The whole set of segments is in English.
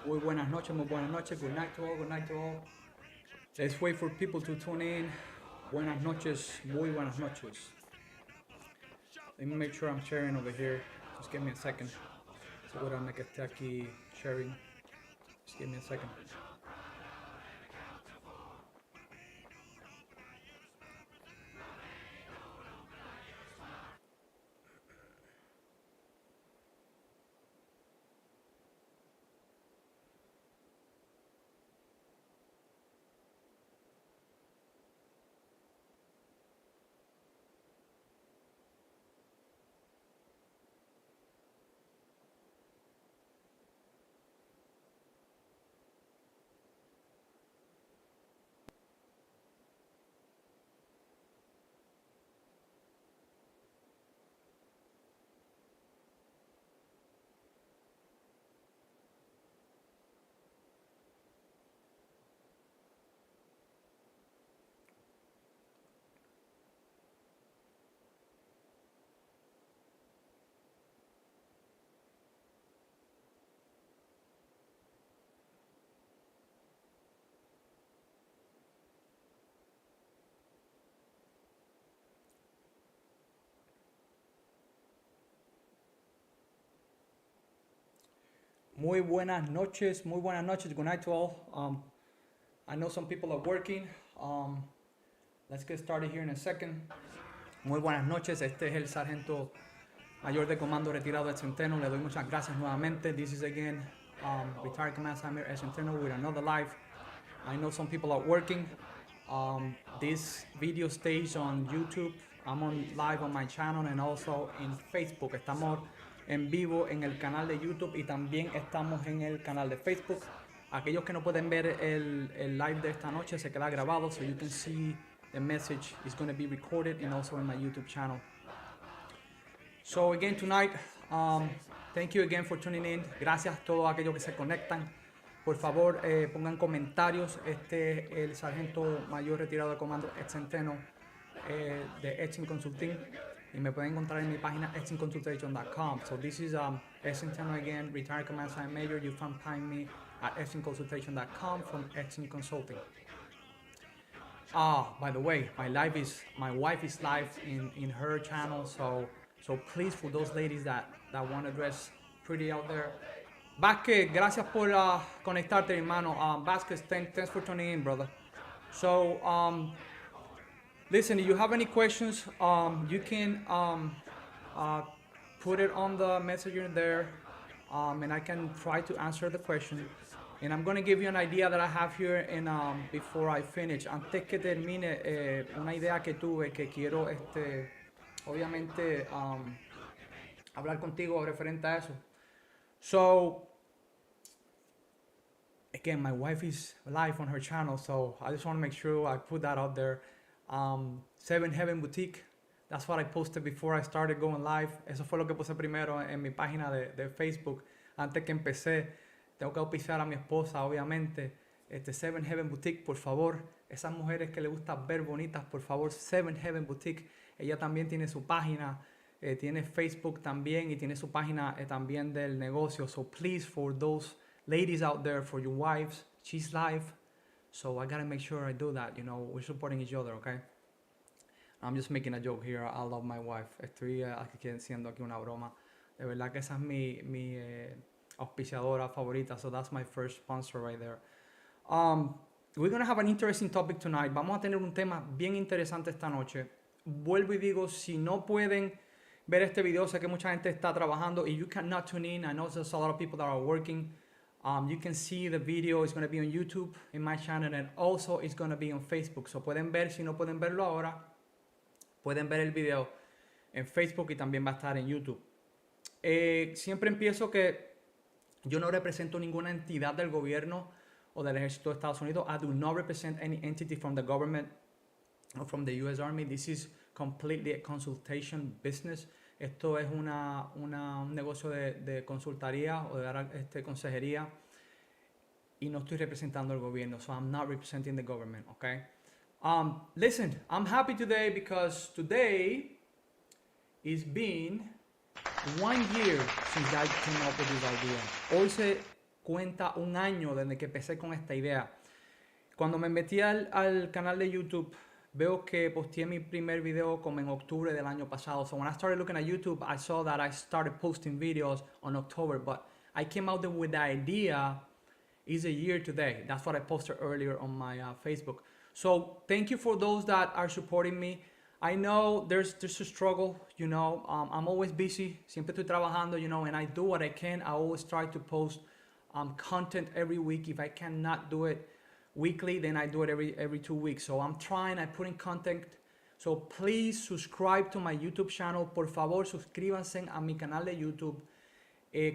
Muy buenas noches, muy buenas noches. Good night to all, good night to all. Let's wait for people to tune in. Buenas noches, muy buenas noches. Let me make sure I'm sharing over here. Just give me a second. Seguramente que esté aquí sharing. Just give me a second. Muy buenas noches, muy buenas noches. Good night to all. I know some people are working. Let's get started here in a second. Muy buenas noches. Este es el sargento mayor de comando retirado del Centeno. Le doy muchas gracias nuevamente. This is again retired command Samir El Centeno with another live. I know some people are working. This video stays on YouTube. I'm on live on my channel and also in Facebook. Estamos en vivo en el canal de YouTube y también estamos en el canal de Facebook. Aquellos que no pueden ver el live de esta noche se queda grabado, so you can see the message is going to be recorded and also in my YouTube channel. So again tonight, thank you again for tuning in. Gracias a todos aquellos que se conectan. Por favor, pongan comentarios. Este es el sargento mayor retirado de comando ex Centeno de Exim Consulting. Y me pueden encontrar en mi página eximconsultation.com. So this is ex Centeno again, retired command sergeant major. You can find me at eximconsultation.com from Exim Consulting. By the way, my wife is live in her channel. So please, for those ladies that want to dress pretty out there. Vázquez, gracias por conectarte, hermano. Vázquez, thanks for tuning in, brother. So, listen, if you have any questions, you can put it on the messenger there, and I can try to answer the question. And I'm going to give you an idea that I have here and before I finish. Antes que termine, una idea que tuve que quiero, obviamente, hablar contigo referente a eso. So, again, my wife is live on her channel, so I just want to make sure I put that out there. Seven Heaven Boutique, that's what I posted before I started going live. Eso fue lo que puse primero en mi página de Facebook. Antes que empecé, tengo que auspiciar a mi esposa, obviamente. Seven Heaven Boutique, por favor. Esas mujeres que les gusta ver bonitas, por favor, Seven Heaven Boutique. Ella también tiene su página. Tiene Facebook también y tiene su página también del negocio. So please, for those ladies out there, for your wives, she's live. So I gotta make sure I do that. You know, we're supporting each other, okay? I'm just making a joke here. I love my wife. Estoy haciendo aquí una broma. De verdad que esa es mi auspiciadora favorita. So that's my first sponsor right there. We're gonna have an interesting topic tonight. Vamos a tener un tema bien interesante esta noche. Vuelvo y digo, si no pueden ver este video, sé que mucha gente está trabajando. If you cannot tune in, I know there's a lot of people that are working. You can see the video. It's going to be on YouTube in my channel, and also it's going to be on Facebook. So pueden ver, si no pueden verlo ahora, pueden ver el video en Facebook y también va a estar en YouTube. Siempre empiezo que yo no represento ninguna entidad del gobierno o del ejército de Estados Unidos. I do not represent any entity from the government or from the U.S. Army. This is completely a consultation business. Esto es un negocio de consultoría o de dar consejería y no estoy representando al gobierno. So I'm not representing the government, okay? Listen, I'm happy today because today is been 1 year since I came up with this idea. Hoy se cuenta un año desde que empecé con esta idea. Cuando me metí al canal de YouTube, veo que posteé mi primer video como en octubre del año pasado. So when I started looking at YouTube, I saw that I started posting videos on October, but I came out there with the idea is a year today. That's what I posted earlier on my Facebook. So thank you for those that are supporting me. I know there's a struggle, you know. I'm always busy, siempre estoy trabajando, you know, and I do what I can. I always try to post content every week. If I cannot do it weekly, then I do it every 2 weeks. So I'm trying, I put in content. So please subscribe to my YouTube channel. Por favor, suscríbanse a mi canal de YouTube.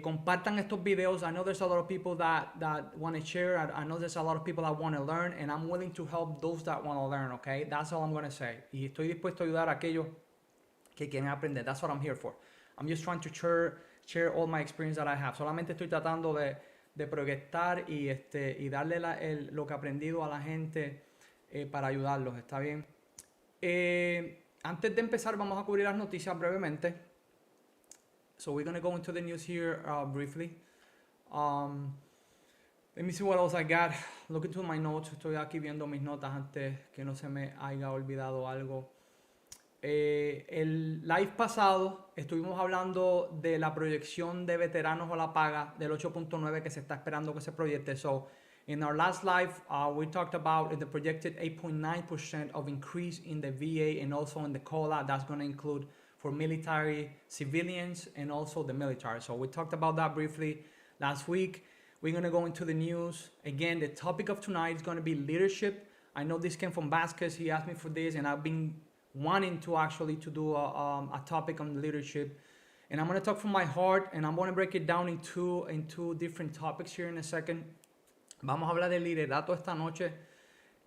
Compartan estos videos. I know there's a lot of people that want to share. I know there's a lot of people that want to learn, and I'm willing to help those that want to learn, okay? That's all I'm going to say. Y estoy dispuesto a ayudar a aquellos que quieren aprender. That's what I'm here for. I'm just trying to share all my experience that I have. Solamente estoy tratando de proyectar y darle lo que he aprendido a la gente para ayudarlos. ¿Está bien? Antes de empezar, vamos a cubrir las noticias brevemente. So we're going to go into the news here briefly. Let me see what else I got. Look into my notes. Estoy aquí viendo mis notas antes que no se me haya olvidado algo. El live pasado estuvimos hablando de la proyección de veteranos o la paga del 8.9 que se está esperando que se proyecte. So in our last live, we talked about the projected 8.9% of increase in the VA and also in the COLA. That's going to include for military, civilians, and also the military. So we talked about that briefly last week. We're going to go into the news. Again, the topic of tonight is going to be leadership. I know this came from Vasquez. He asked me for this, and I've been wanting to actually to do a topic on leadership. And I'm going to talk from my heart, and I'm going to break it down into different topics here in a second. Vamos a hablar de liderato esta noche,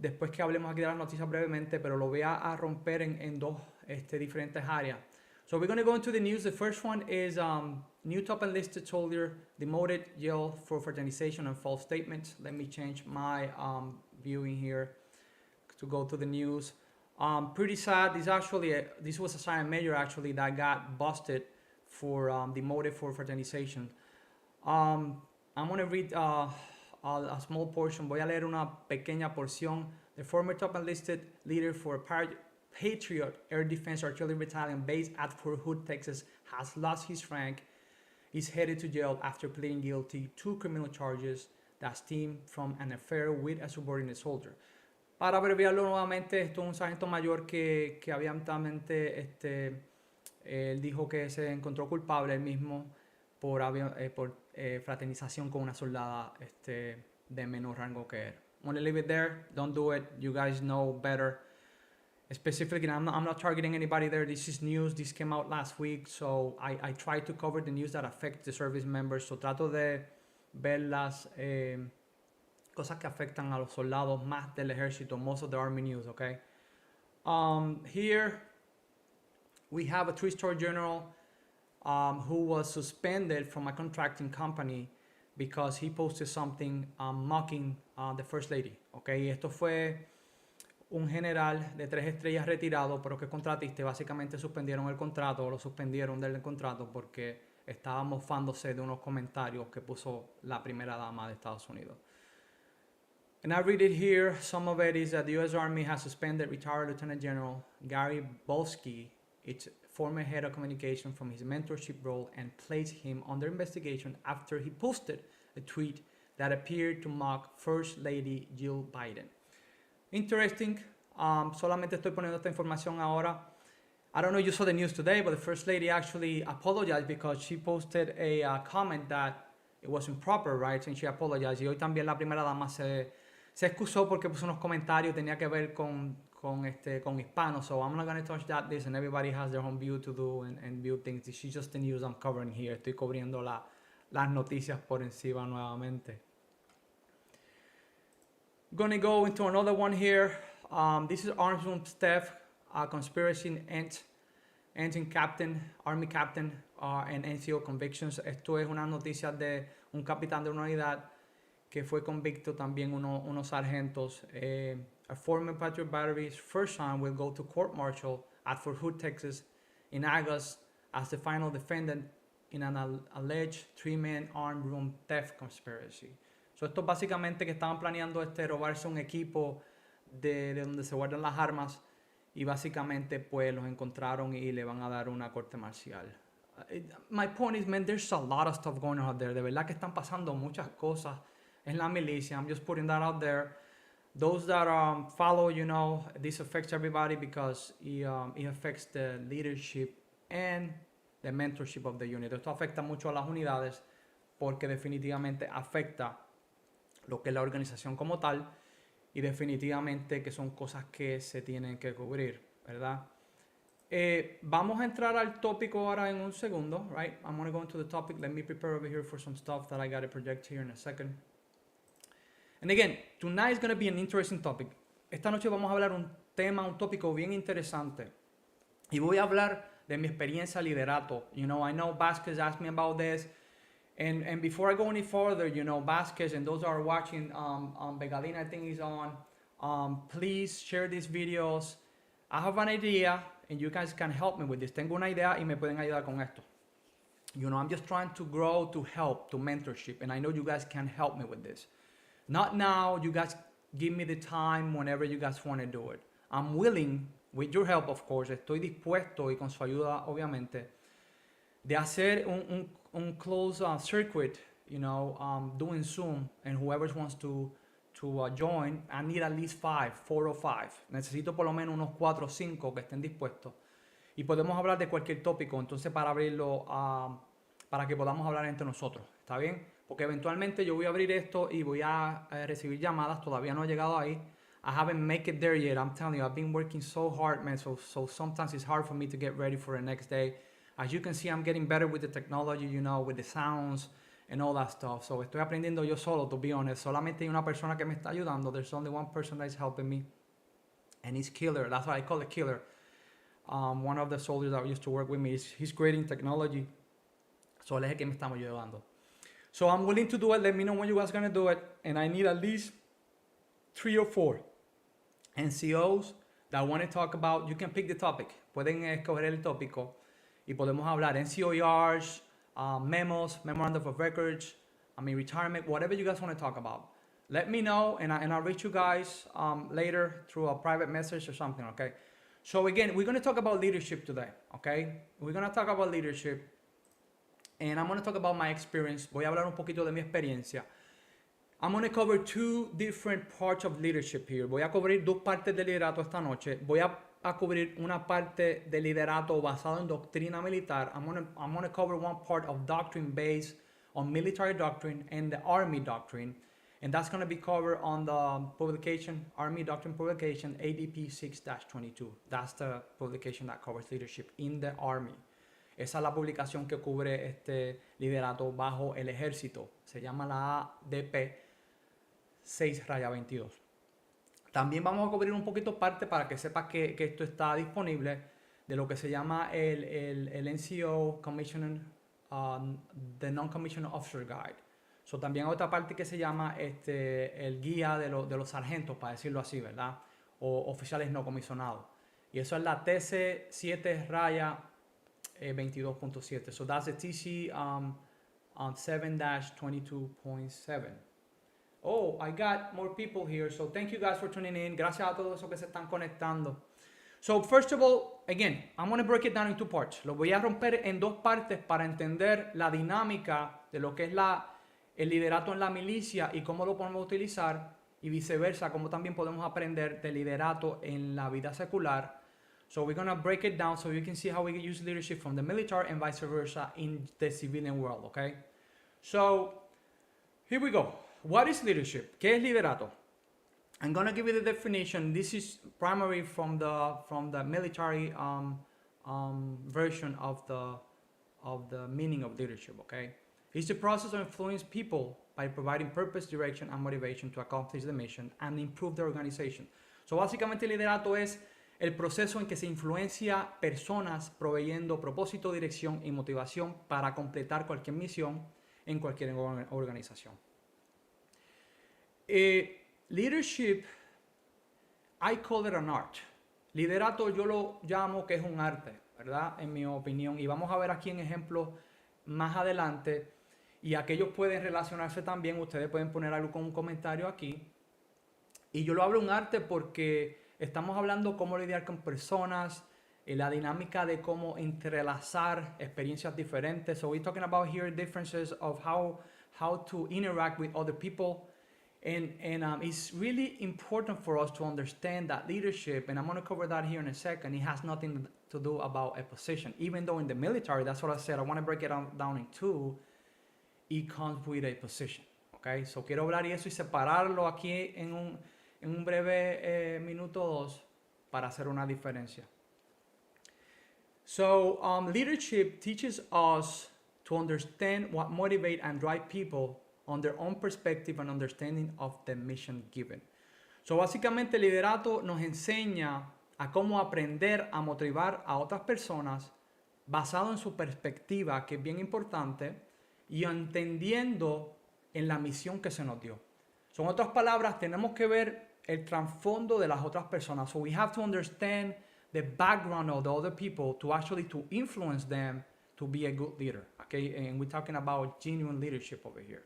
después que hablemos aquí de las noticias brevemente, pero lo voy a romper en dos diferentes áreas. So we're going to go into the news. The first one is new top enlisted soldier demoted, jail for fraternization and false statements. Let me change my viewing here to go to the news. Pretty sad. This was a sergeant major actually that got busted for demoted for fraternization. I'm going to read a small portion. Voy a leer una pequeña porción. The former top enlisted leader for Patriot Air Defense Artillery Battalion based at Fort Hood, Texas, has lost his rank. Is headed to jail after pleading guilty to criminal charges that stem from an affair with a subordinate soldier. Para abreviarlo nuevamente, esto es un sargento mayor que abiertamente él dijo que se encontró culpable él mismo por fraternización con una soldada de menor rango que él. I'm going to leave it there. Don't do it. You guys know better. Specifically, I'm not targeting anybody there. This is news. This came out last week. So I try to cover the news that affect the service members. So trato de ver las cosas que afectan a los soldados más del ejército, most of the Army news, okay? Here we have a 3-star general who was suspended from a contracting company because he posted something mocking the First Lady, okay? Esto fue un general de 3 estrellas retirado, pero que contratista, básicamente suspendieron el contrato, o lo suspendieron del contrato porque estaba mofándose de unos comentarios que puso la primera dama de Estados Unidos. And I read it here. Some of it is that the U.S. Army has suspended retired Lieutenant General Gary Volsky, its former head of communication, from his mentorship role and placed him under investigation after he posted a tweet that appeared to mock First Lady Jill Biden. Interesting. Solamente estoy poniendo esta información ahora. I don't know if you saw the news today, but the First Lady actually apologized because she posted a comment that it wasn't proper, right? And she apologized. Y hoy también la primera dama se excusó porque puso unos comentarios, tenía que ver con hispanos. So I'm not going to touch that this, and everybody has their own view to do and view things. This is just the news I'm covering here. Estoy cubriendo las noticias por encima nuevamente. Gonna go into another one here. This is Arms Room Steph, conspiracy engine captain, army captain, and NCO convictions. Esto es una noticia de un capitán de una unidad que fue convicto también unos sargentos. A former Patriot Battery's first son will go to court-martial at Fort Hood, Texas in August as the final defendant in an alleged 3-man armed room theft conspiracy. So esto básicamente que estaban planeando robarse un equipo de donde se guardan las armas y básicamente pues los encontraron y le van a dar una corte marcial. My point is, man, there's a lot of stuff going on out there. De verdad que están pasando muchas cosas en la milicia. I'm just putting that out there. Those that follow, you know, this affects everybody because it affects the leadership and the mentorship of the unit. Esto afecta mucho a las unidades porque definitivamente afecta lo que es la organización como tal y definitivamente que son cosas que se tienen que cubrir, ¿verdad? Vamos a entrar al tópico ahora en un segundo, right? I'm going to go into the topic. Let me prepare over here for some stuff that I got to project here in a second. And again, tonight is going to be an interesting topic. Esta noche vamos a hablar un tópico bien interesante. Y voy a hablar de mi experiencia liderato. You know, I know Vasquez asked me about this. And before I go any further, you know, Vasquez and those that are watching, Begalina I think is on, please share these videos. I have an idea and you guys can help me with this. Tengo una idea y me pueden ayudar con esto. You know, I'm just trying to grow, to help, to mentorship. And I know you guys can help me with this. Not now, you guys give me the time whenever you guys want to do it. I'm willing, with your help of course, estoy dispuesto y con su ayuda obviamente, de hacer un closed circuit, you know, doing Zoom, and whoever wants to join, I need at least 4 or 5. Necesito por lo menos unos 4 o 5 que estén dispuestos. Y podemos hablar de cualquier tópico, entonces para abrirlo, para que podamos hablar entre nosotros, ¿está bien? Porque eventualmente yo voy a abrir esto y voy a recibir llamadas, todavía no he llegado ahí. I haven't made it there yet, I'm telling you, I've been working so hard, man, so sometimes it's hard for me to get ready for the next day. As you can see, I'm getting better with the technology, you know, with the sounds and all that stuff. So estoy aprendiendo yo solo, to be honest. Solamente hay una persona que me está ayudando. There's only one person that is helping me. And he's Killer. That's why I call it Killer. One of the soldiers that used to work with me, he's great in technology. So él es el que me está ayudando. So I'm willing to do it. Let me know when you guys are going to do it. And I need at least 3 or 4 NCOs that want to talk about. You can pick the topic. Pueden escoger el tópico. Y podemos hablar NCOERs, memos, memorandum of records, retirement, whatever you guys want to talk about. Let me know, and I'll reach you guys later through a private message or something, okay? So again, we're going to talk about leadership today, okay? We're going to talk about leadership, and I'm going to talk about my experience. Voy a hablar un poquito de mi experiencia. I'm going to cover 2 different parts of leadership here. Voy a cubrir 2 partes de liderato esta noche. Voy a cubrir una parte de liderato basado en doctrina militar. I'm gonna cover one part of doctrine based on military doctrine and the Army doctrine. And that's going to be covered on the publication, Army Doctrine Publication, ADP 6-22. That's the publication that covers leadership in the Army. Esa es la publicación que cubre este liderato bajo el ejército. Se llama la ADP 6-22. También vamos a cubrir un poquito parte para que sepas que esto está disponible de lo que se llama el NCO Commissioner, the Non-Commissioned Officer Guide. So, también hay otra parte que se llama el guía de los sargentos, para decirlo así, ¿verdad? O oficiales no comisionados. Y eso es la TC 7-22.7. So that's the TC 7-22.7. Oh, I got more people here, so thank you guys for tuning in. Gracias a todos los que se están conectando. So first of all, again, I'm going to break it down in 2 parts. Lo voy a romper en 2 partes para entender la dinámica de lo que es el liderato en la milicia y cómo lo podemos utilizar, y viceversa, cómo también podemos aprender de liderato en la vida secular. So we're going to break it down so you can see how we can use leadership from the military and vice versa in the civilian world, okay? So here we go. What is leadership? ¿Qué es liderato? I'm going to give you the definition. This is primary from the military version of the meaning of leadership, okay? It's the process of influencing people by providing purpose, direction, and motivation to accomplish the mission and improve the organization. So básicamente el liderato es el proceso en que se influencia personas proveyendo propósito, dirección y motivación para completar cualquier misión en cualquier organización. Leadership, I call it an art. Liderato yo lo llamo que es un arte, ¿verdad? En mi opinión. Y vamos a ver aquí en ejemplos más adelante y aquellos pueden relacionarse también. Ustedes pueden poner algo con un comentario aquí. Y yo lo hablo en arte porque estamos hablando cómo lidiar con personas, la dinámica de cómo entrelazar experiencias diferentes. So we're talking about here differences of how to interact with other people. And it's really important for us to understand that leadership, and I'm going to cover that here in a second, it has nothing to do about a position. Even though in the military, that's what I said, I want to break it down in two, it comes with a position. Okay, so quiero hablar y eso y separarlo aquí en un breve minuto o dos para hacer una diferencia. So leadership teaches us to understand what motivates and drive people on their own perspective and understanding of the mission given. So básicamente el liderato nos enseña a cómo aprender a motivar a otras personas basado en su perspectiva, que es bien importante, y entendiendo en la misión que se nos dio. So, en otras palabras, tenemos que ver el trasfondo de las otras personas. So we have to understand the background of the other people to actually to influence them to be a good leader. Okay, and we're talking about genuine leadership over here.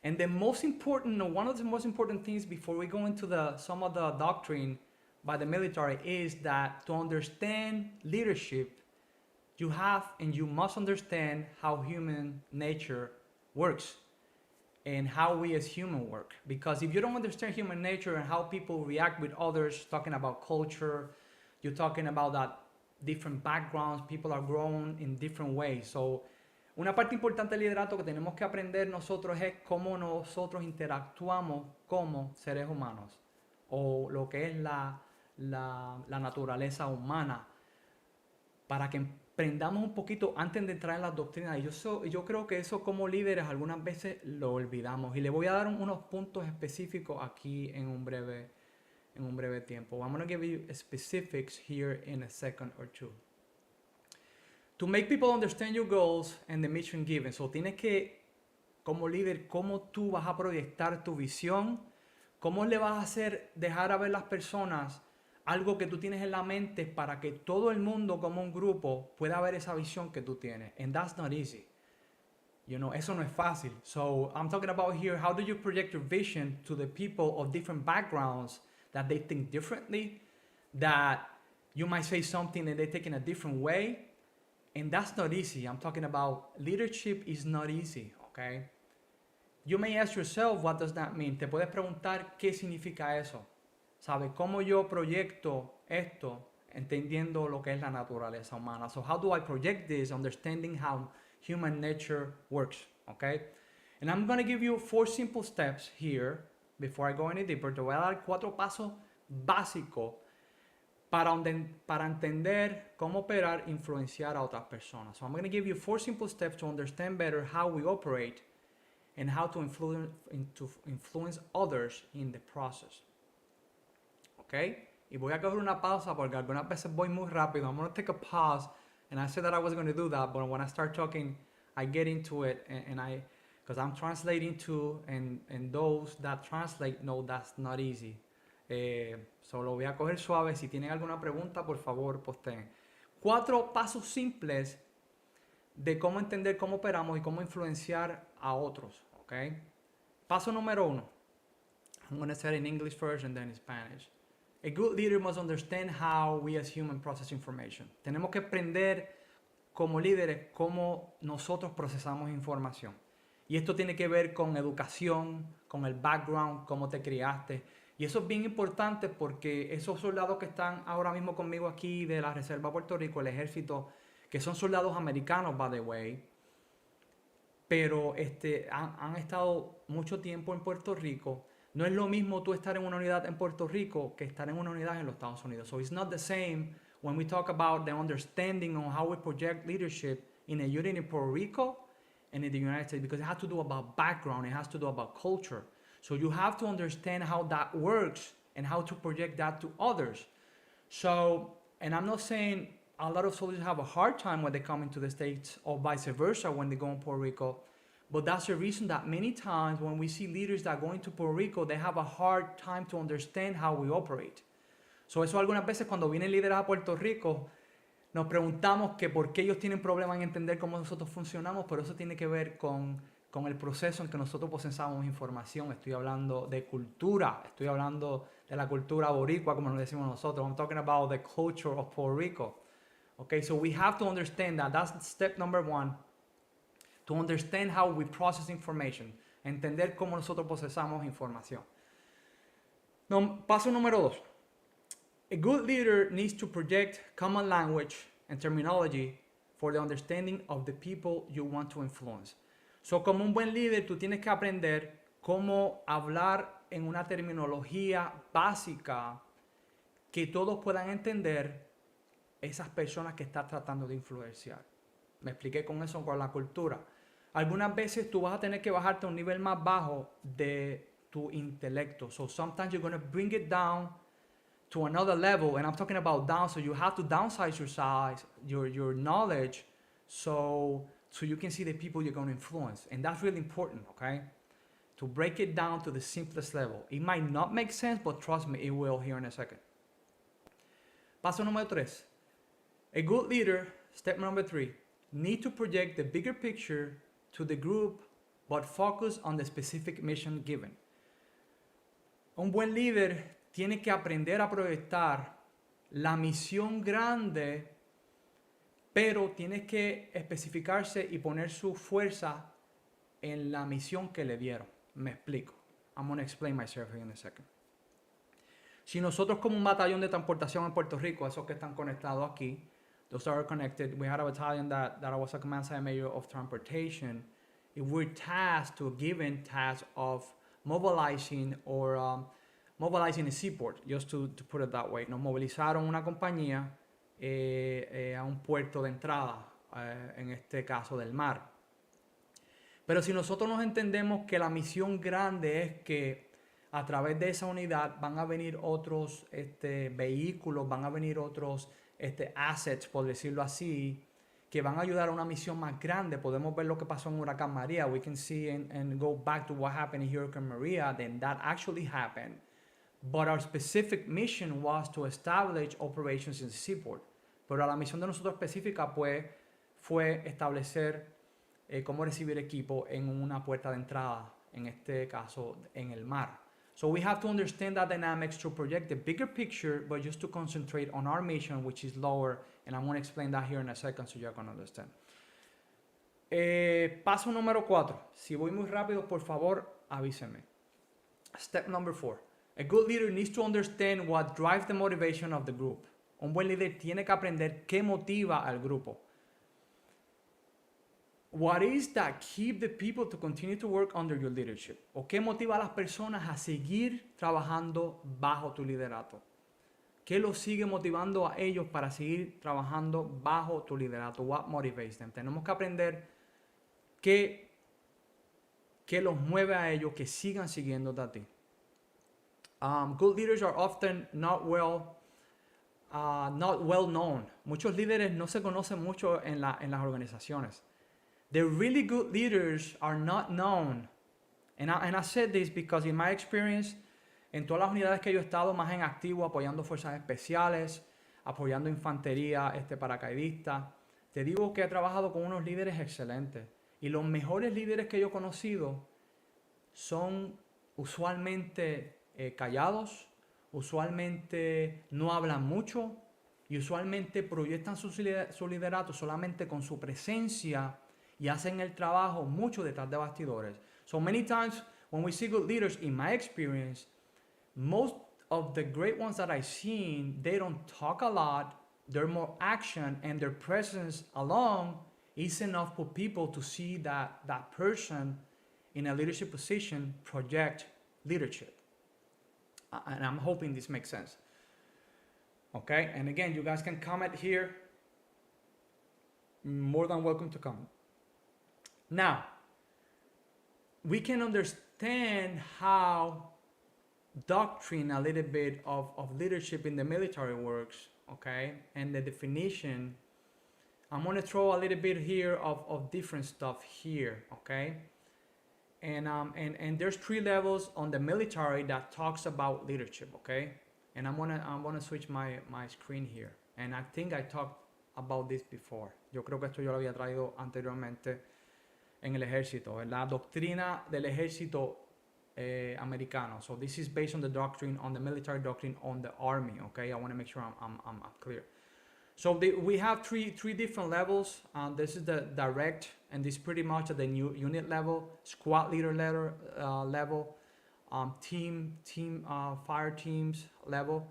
And the most important, one of the most important things before we go into some of the doctrine by the military is that to understand leadership, you have and you must understand how human nature works and how we as humans work. Because if you don't understand human nature and how people react with others, talking about culture, you're talking about that different backgrounds, people are grown in different ways. So una parte importante del liderato que tenemos que aprender nosotros es cómo nosotros interactuamos como seres humanos, o lo que es la naturaleza humana, para que aprendamos un poquito antes de entrar en las doctrinas. Y yo creo que eso como líderes algunas veces lo olvidamos. Y le voy a dar unos puntos específicos aquí en un breve tiempo. I'm going to give you specifics here in a second or two. To make people understand your goals and the mission given. So tienes que, como líder, cómo tú vas a proyectar tu visión, cómo le vas a hacer dejar a ver las personas algo que tú tienes en la mente para que todo el mundo como un grupo pueda ver esa visión que tú tienes. And that's not easy. You know, eso no es fácil. So I'm talking about here, how do you project your vision to the people of different backgrounds that they think differently, that you might say something and they take in a different way. And that's not easy. I'm talking about leadership is not easy, okay? You may ask yourself, what does that mean? Te puedes preguntar qué significa eso. ¿Sabes? ¿Cómo yo proyecto esto entendiendo lo que es la naturaleza humana? So how do I project this, understanding how human nature works, okay? And I'm going to give you 4 simple steps here before I go any deeper. Te voy a dar 4 pasos básicos para entender cómo operar, influenciar a otras personas. So I'm going to give you 4 simple steps to understand better how we operate and how to influence others in the process. Okay? Y voy a coger una pausa porque algunas veces voy muy rápido. I'm going to take a pause, and I said that I was going to do that, but when I start talking, I get into it, because I'm translating too, and those that translate know that's not easy. Solo voy a coger suave. Si tienen alguna pregunta, por favor, posteen. 4 pasos simples de cómo entender cómo operamos y cómo influenciar a otros. Okay? Paso número 1. I'm going to say it in English first and then in Spanish. A good leader must understand how we as humans process information. Tenemos que aprender como líderes cómo nosotros procesamos información. Y esto tiene que ver con educación, con el background, cómo te criaste. Y eso es bien importante porque esos soldados que están ahora mismo conmigo aquí de la Reserva de Puerto Rico, el ejército, que son soldados americanos, by the way, pero han estado mucho tiempo en Puerto Rico. No es lo mismo tú estar en una unidad en Puerto Rico que estar en una unidad en los Estados Unidos. So it's not the same when we talk about the understanding on how we project leadership in a unit in Puerto Rico and in the United States, because it has to do about background, it has to do about culture. So you have to understand how that works and how to project that to others. So, and I'm not saying a lot of soldiers have a hard time when they come into the States or vice versa when they go in Puerto Rico. But that's the reason that many times when we see leaders that go into Puerto Rico, they have a hard time to understand how we operate. So eso algunas veces cuando vienen líderes a Puerto Rico, nos preguntamos que por qué ellos tienen problemas en entender cómo nosotros funcionamos, pero eso tiene que ver con el proceso en que nosotros procesamos información. Estoy hablando de cultura, estoy hablando de la cultura boricua, como nos decimos nosotros. I'm talking about the culture of Puerto Rico. Okay, so we have to understand that. That's step number one. To understand how we process information. Entender cómo nosotros procesamos información. No, paso número dos. A good leader needs to project common language and terminology for the understanding of the people you want to influence. So, como un buen líder, tú tienes que aprender cómo hablar en una terminología básica que todos puedan entender esas personas que estás tratando de influenciar. Me expliqué con eso con la cultura. Algunas veces tú vas a tener que bajarte a un nivel más bajo de tu intelecto. So sometimes you're going to bring it down to another level, and I'm talking about down, so you have to downsize your size, your knowledge, so you can see the people you're going to influence. And that's really important, okay? To break it down to the simplest level. It might not make sense, but trust me, it will here in a second. Paso número 3. A good leader, step number 3, need to project the bigger picture to the group, but focus on the specific mission given. Un buen líder tiene que aprender a proyectar la misión grande, pero tiene que especificarse y poner su fuerza en la misión que le dieron. Me explico. I'm going to explain myself here in a second. Si nosotros como un batallón de transportación en Puerto Rico, esos que están conectados aquí, those are connected, we had a battalion that I was a command sergeant major of transportation. If we're tasked to a given task of mobilizing or mobilizing a seaport, just to put it that way. Nos movilizaron una compañía a un puerto de entrada, en este caso del mar. Pero si nosotros nos entendemos que la misión grande es que a través de esa unidad van a venir otros vehículos, van a venir otros assets, por decirlo así, que van a ayudar a una misión más grande. Podemos ver lo que pasó en Huracán María. We can see and go back to what happened in Hurricane Maria. Then that actually happened. But our specific mission was to establish operations in the seaport. Pero la misión de nosotros específica pues, fue establecer cómo recibir equipo en una puerta de entrada, en este caso en el mar. So we have to understand that dynamics to project the bigger picture, but just to concentrate on our mission, which is lower. And I'm going to explain that here in a second so you're going to understand. Paso número 4. Si voy muy rápido, por favor, avísenme. Step number 4. A good leader needs to understand what drives the motivation of the group. Un buen líder tiene que aprender qué motiva al grupo. What is that keep the people to continue to work under your leadership? ¿O qué motiva a las personas a seguir trabajando bajo tu liderato? ¿Qué los sigue motivando a ellos para seguir trabajando bajo tu liderato? What motivates them? Tenemos que aprender qué los mueve a ellos que sigan siguiéndote a ti. Good leaders are often not well known. Muchos líderes no se conocen mucho en las organizaciones. The really good leaders are not known. And I said this because in my experience, en todas las unidades que yo he estado más en activo, apoyando fuerzas especiales, apoyando infantería, paracaidistas, te digo que he trabajado con unos líderes excelentes. Y los mejores líderes que yo he conocido son usualmente callados, usualmente no hablan mucho y usualmente proyectan su liderato solamente con su presencia y hacen el trabajo mucho detrás de bastidores. So many times when we see good leaders, in my experience, most of the great ones that I've seen, they don't talk a lot, they're more action, and their presence alone is enough for people to see that person in a leadership position project leadership. And I'm hoping this makes sense. Okay, and again, you guys can comment here. More than welcome to comment. Now, we can understand how doctrine, a little bit of leadership in the military works, okay? And the definition, I'm gonna throw a little bit here of different stuff here, okay? And there's 3 levels on the military that talks about leadership, okay? And I'm gonna switch my screen here. And I think I talked about this before. Yo creo que esto yo lo había traído anteriormente en el ejército, la doctrina del ejército americano. So this is based on the doctrine, on the military doctrine, on the army. Okay, I want to make sure I'm clear. So we have three different levels. This is the direct, and this is pretty much at the new unit level, squad leader level, team fire teams level,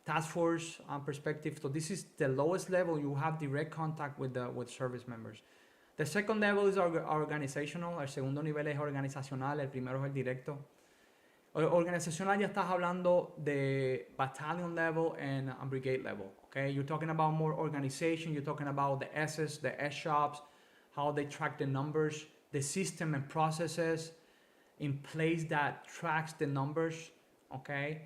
task force perspective. So this is the lowest level. You have direct contact with service members. The second level is organizational. El segundo nivel es organizacional. El primero es el directo. Organizacional, ya estás hablando de battalion level and brigade level. Okay, you're talking about more organization. You're talking about the S's, the S shops, how they track the numbers, the system and processes in place that tracks the numbers. Okay,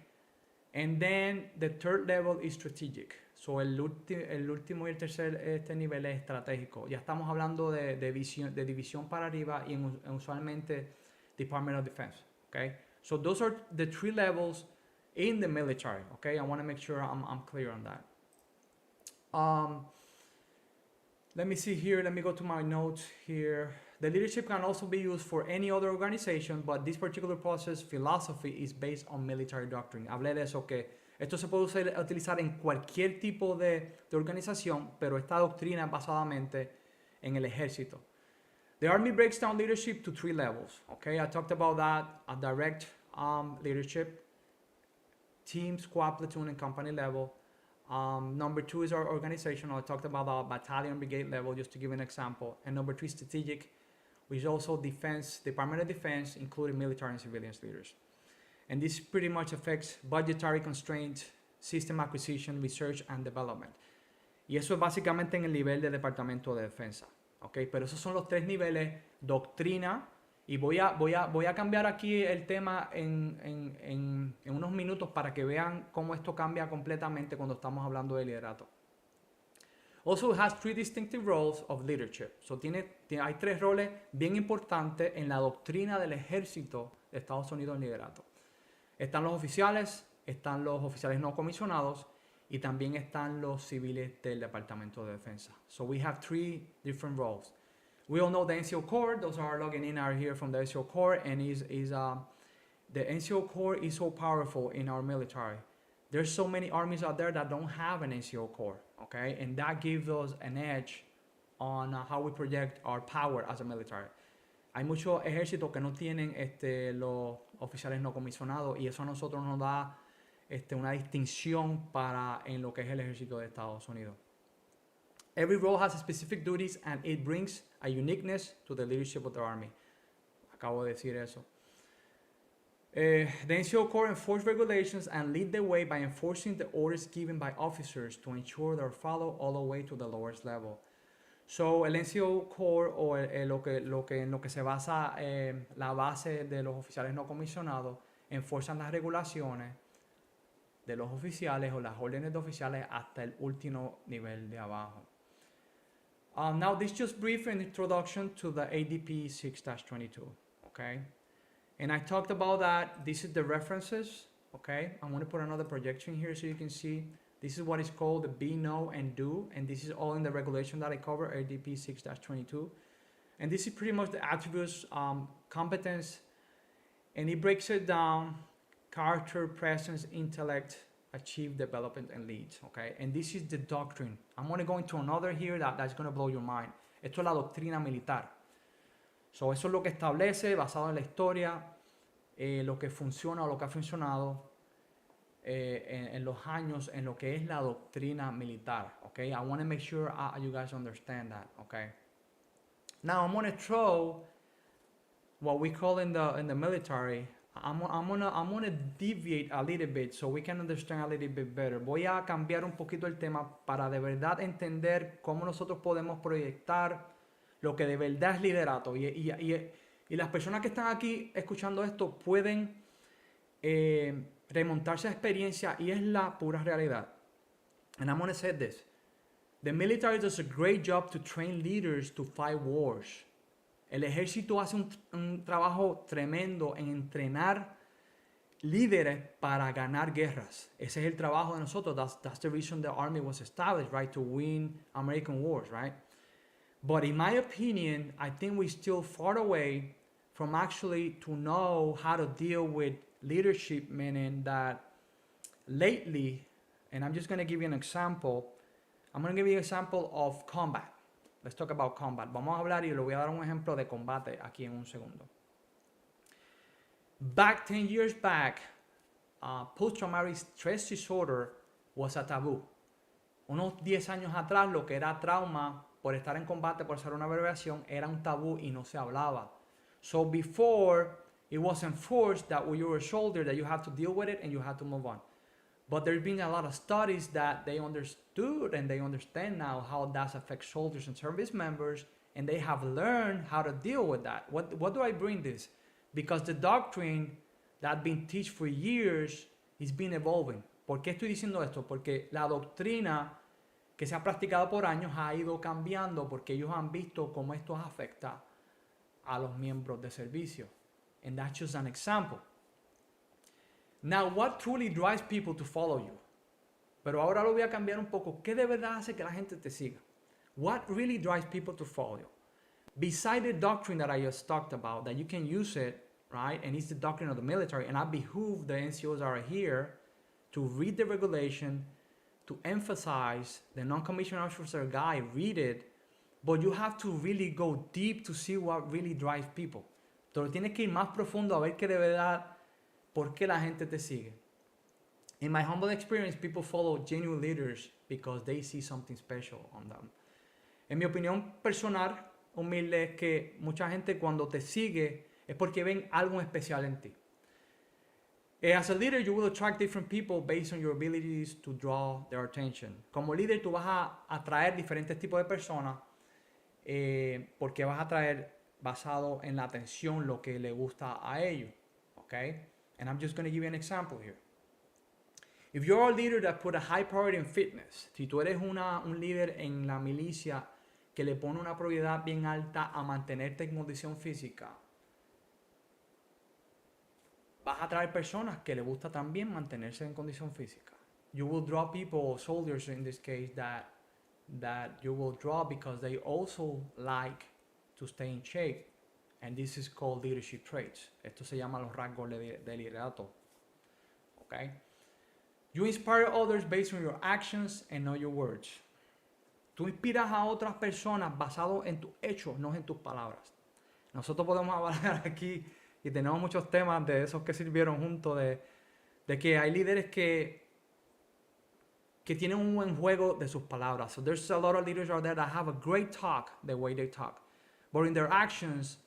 and then the third level is strategic. So el último y el tercer nivel es estratégico. Ya estamos hablando de división para arriba y usualmente Department of Defense. Okay. So those are the three levels in the military. Okay, I want to make sure I'm clear on that. Let me see here. Let me go to my notes here. The leadership can also be used for any other organization, but this particular process philosophy is based on military doctrine. Hablé de eso, que esto se puede utilizar en cualquier tipo de organización, pero esta doctrina es basadamente en el ejército. The Army breaks down leadership to three levels. Okay, I talked about that. A direct leadership, team, squad, platoon, and company level. Number two is our organizational. I talked about our battalion, brigade level, just to give an example. And number three, strategic, which is also defense, Department of Defense, including military and civilians leaders. And this pretty much affects budgetary constraints, system acquisition, research, and development. Y eso es básicamente en el nivel de Departamento de Defensa. Okay, pero esos son los tres niveles, doctrina, y voy a cambiar aquí el tema en unos minutos para que vean cómo esto cambia completamente cuando estamos hablando de liderato. Also has three distinctive roles of leadership. So hay tres roles bien importantes en la doctrina del ejército de Estados Unidos en liderato. Están los oficiales no comisionados, y también están los civiles del Departamento de Defensa. So we have three different roles. We all know the NCO Corps. Those are logging in are here from the NCO Corps, and the NCO Corps is so powerful in our military. There's so many armies out there that don't have an NCO Corps, okay? And that gives us an edge on how we project our power as a military. Hay muchos ejércitos que no tienen los oficiales no comisionados, y eso a nosotros nos da una distinción en lo que es el ejército de Estados Unidos. Every role has specific duties and it brings a uniqueness to the leadership of the Army. Acabo de decir eso. The NCO Corps enforce regulations and lead the way by enforcing the orders given by officers to ensure they are followed all the way to the lowest level. So el NCO Corps, o en lo que se basa la base de los oficiales no comisionados, enforzan las regulaciones de los oficiales o las órdenes de oficiales hasta el último nivel de abajo. Now this just brief an introduction to the ADP 6-22, okay? And I talked about that. This is the references, okay? I'm going to put another projection here so you can see. This is what is called the be, know, and do, and this is all in the regulation that I cover, ADP 6-22. And this is pretty much the attributes, competence, and it breaks it down: character, presence, intellect, achieve, development, and leads, okay? And this is the doctrine. I'm going to go into another here that's going to blow your mind. Esto es la doctrina militar. So eso es lo que establece, basado en la historia, lo que funciona o lo que ha funcionado en los años, en lo que es la doctrina militar, okay? I want to make sure you guys understand that, okay? Now I'm going to throw what we call in the military. I'm gonna deviate a little bit so we can understand a little bit better. Voy a cambiar un poquito el tema para de verdad entender cómo nosotros podemos proyectar lo que de verdad es liderato. Y las personas que están aquí escuchando esto pueden remontarse a experiencia, y es la pura realidad. And I'm gonna say this. The military does a great job to train leaders to fight wars. El ejército hace un trabajo tremendo en entrenar líderes para ganar guerras. Ese es el trabajo de nosotros. That's the reason the army was established, right? To win American wars, right? But in my opinion, I think we're still far away from actually to know how to deal with leadership, meaning that lately, and I'm just going to give you an example. I'm going to give you an example of combat. Let's talk about combat. Vamos a hablar y le voy a dar un ejemplo de combate aquí en un segundo. Back 10 years back, post-traumatic stress disorder was a taboo. Unos 10 años atrás, lo que era trauma por estar en combate, por hacer una abreviación, era un tabú y no se hablaba. So before, it was enforced that when you were a soldier, that you have to deal with it and you have to move on. But there's been a lot of studies that they understood and they understand now how that affects soldiers and service members, and they have learned how to deal with that. What do I bring this? Because the doctrine that has been taught for years is been evolving. ¿Por qué estoy diciendo esto? Porque la doctrina que se ha practicado por años ha ido cambiando porque ellos han visto cómo esto afecta a los miembros de servicio. And that's just an example. Now, what truly drives people to follow you? Pero ahora lo voy a cambiar un poco. ¿Qué de verdad hace que la gente te siga? What really drives people to follow you? Beside the doctrine that I just talked about, that you can use it, right? And it's the doctrine of the military. And I behoove the NCOs that are here to read the regulation, to emphasize the non-commissioned officer guide, read it, but you have to really go deep to see what really drives people. Entonces tienes que ir más profundo a ver qué de verdad, por qué la gente te sigue. In my humble experience, people follow genuine leaders because they see something special on them. En mi opinión personal, humilde, es que mucha gente cuando te sigue es porque ven algo especial en ti. As a leader, you will attract different people based on your abilities to draw their attention. Como líder, tú vas a atraer diferentes tipos de personas porque vas a atraer basado en la atención lo que le gusta a ellos. Okay? And I'm just going to give you an example here. If you're a leader that put a high priority in fitness, si tú eres un líder en la milicia que le pone una prioridad bien alta a mantenerte en condición física, vas a atraer personas que le gusta también mantenerse en condición física. You will draw people, soldiers in this case, that you will draw because they also like to stay in shape. And this is called leadership traits. Esto se llama los rasgos de liderato. Okay? You inspire others based on your actions and not your words. Tú inspiras a otras personas basado en tus hechos, no en tus palabras. Nosotros podemos hablar aquí y tenemos muchos temas de esos que sirvieron juntos, de que hay líderes que tienen un buen juego de sus palabras. So there's a lot of leaders out there that have a great talk, the way they talk. But in their actions,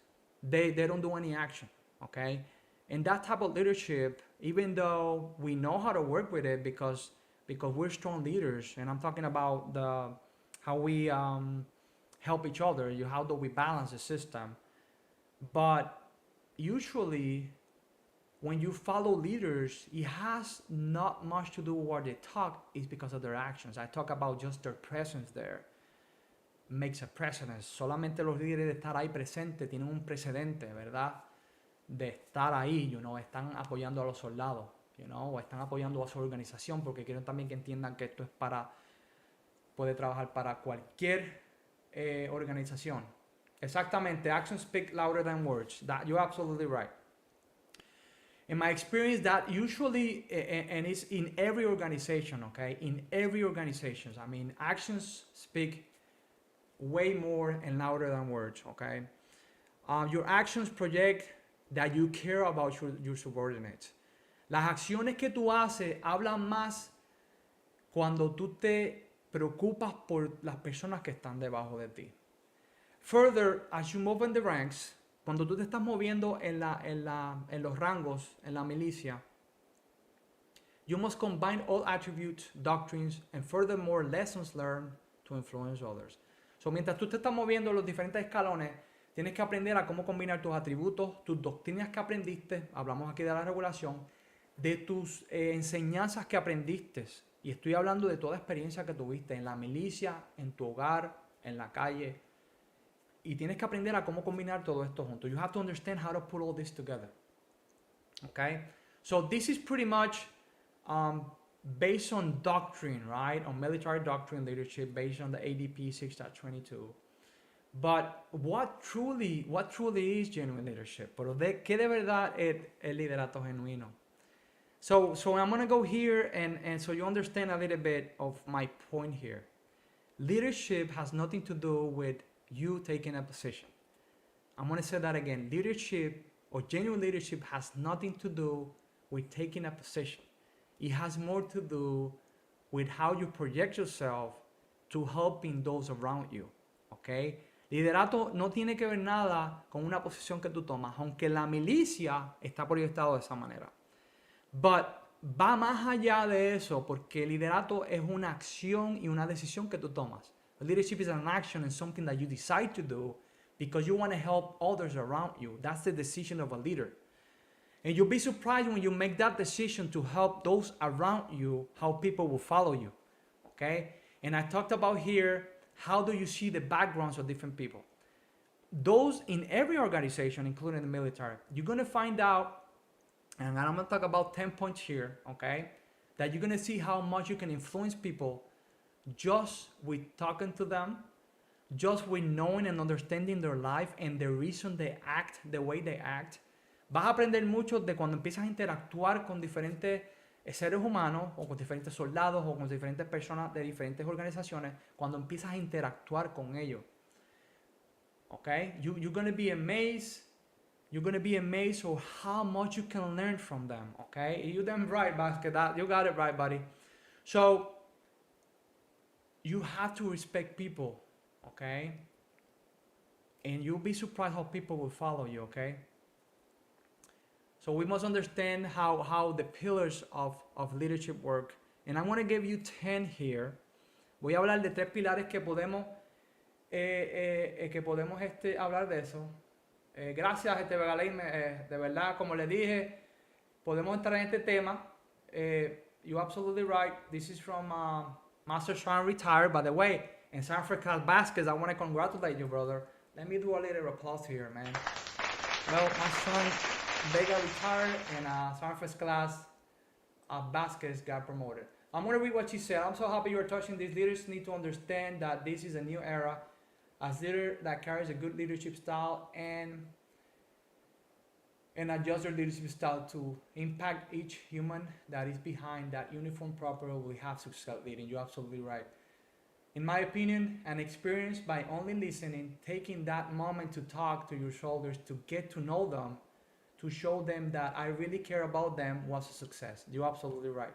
they don't do any action, okay? And that type of leadership, even though we know how to work with it because we're strong leaders, and I'm talking about how we help each other, how do we balance the system. But usually, when you follow leaders, it has not much to do with what they talk, it's because of their actions. I talk about just their presence there. Makes a precedent. Solamente los líderes de estar ahí presentes tienen un precedente, ¿verdad? De estar ahí, están apoyando a los soldados, o están apoyando a su organización porque quieren también que entiendan que esto es puede trabajar para cualquier organización. Exactamente, actions speak louder than words. You're absolutely right. In my experience, that usually, and it's in every organization, okay? In every organization, I mean, actions speak way more and louder than words, okay? Your actions project that you care about your subordinates. Las acciones que tú haces hablan más cuando tú te preocupas por las personas que están debajo de ti. Further, as you move in the ranks, cuando tú te estás moviendo en los rangos, en la milicia, you must combine all attributes, doctrines, and furthermore lessons learned to influence others. So, mientras tú te estás moviendo en los diferentes escalones, tienes que aprender a cómo combinar tus atributos, tus doctrinas que aprendiste, hablamos aquí de la regulación, de tus enseñanzas que aprendiste. Y estoy hablando de toda experiencia que tuviste en la milicia, en tu hogar, en la calle. Y tienes que aprender a cómo combinar todo esto junto. You have to understand how to put all this together. Okay? So this is pretty much um, based on doctrine, right? On military doctrine leadership based on the ADP 6.22. But what truly is genuine leadership? Pero ¿qué de verdad es el liderato genuino? So I'm gonna go here and so you understand a little bit of my point here. Leadership has nothing to do with you taking a position. I'm gonna say that again. Leadership or genuine leadership has nothing to do with taking a position. It has more to do with how you project yourself to helping those around you. Okay? Liderato no tiene que ver nada con una posición que tú tomas, aunque la milicia está proyectado de esa manera. But va más allá de eso, porque liderato es una acción y una decisión que tú tomas. Leadership is an action and something that you decide to do because you want to help others around you. That's the decision of a leader. And you'll be surprised when you make that decision to help those around you, how people will follow you. Okay? And I talked about here, how do you see the backgrounds of different people? Those in every organization, including the military, you're going to find out, and I'm going to talk about 10 points here, okay? That you're going to see how much you can influence people just with talking to them, just with knowing and understanding their life and the reason they act the way they act. Vas a aprender mucho de cuando empiezas a interactuar con diferentes seres humanos o con diferentes soldados o con diferentes personas de diferentes organizaciones, cuando empiezas a interactuar con ellos. Okay? You're going to be amazed. You're going to be amazed of how much you can learn from them. Okay? You damn right, Basket. You got it right, buddy. So, you have to respect people. Okay? And you'll be surprised how people will follow you. Okay? So we must understand how the pillars of leadership work. And I want to give you 10 here. Voy a hablar de 3 pilares que podemos hablar de eso. Gracias, Begalín. De verdad, como le dije, podemos entrar en este tema. You're absolutely right. This is from Master Sean retired, by the way. And San Francisco Baskets, I want to congratulate you, brother. Let me do a little applause here, man. Well, Master Sean Vega retired and San Francisco class Baskets got promoted. I'm going to read what she said. I'm so happy you're touching these leaders need to understand that this is a new era. As leader that carries a good leadership style and adjust their leadership style to impact each human that is behind that uniform proper will have success leading. You're absolutely right. In my opinion and experience, by only listening, taking that moment to talk to your soldiers, to get to know them, to show them that I really care about them was a success. You're absolutely right.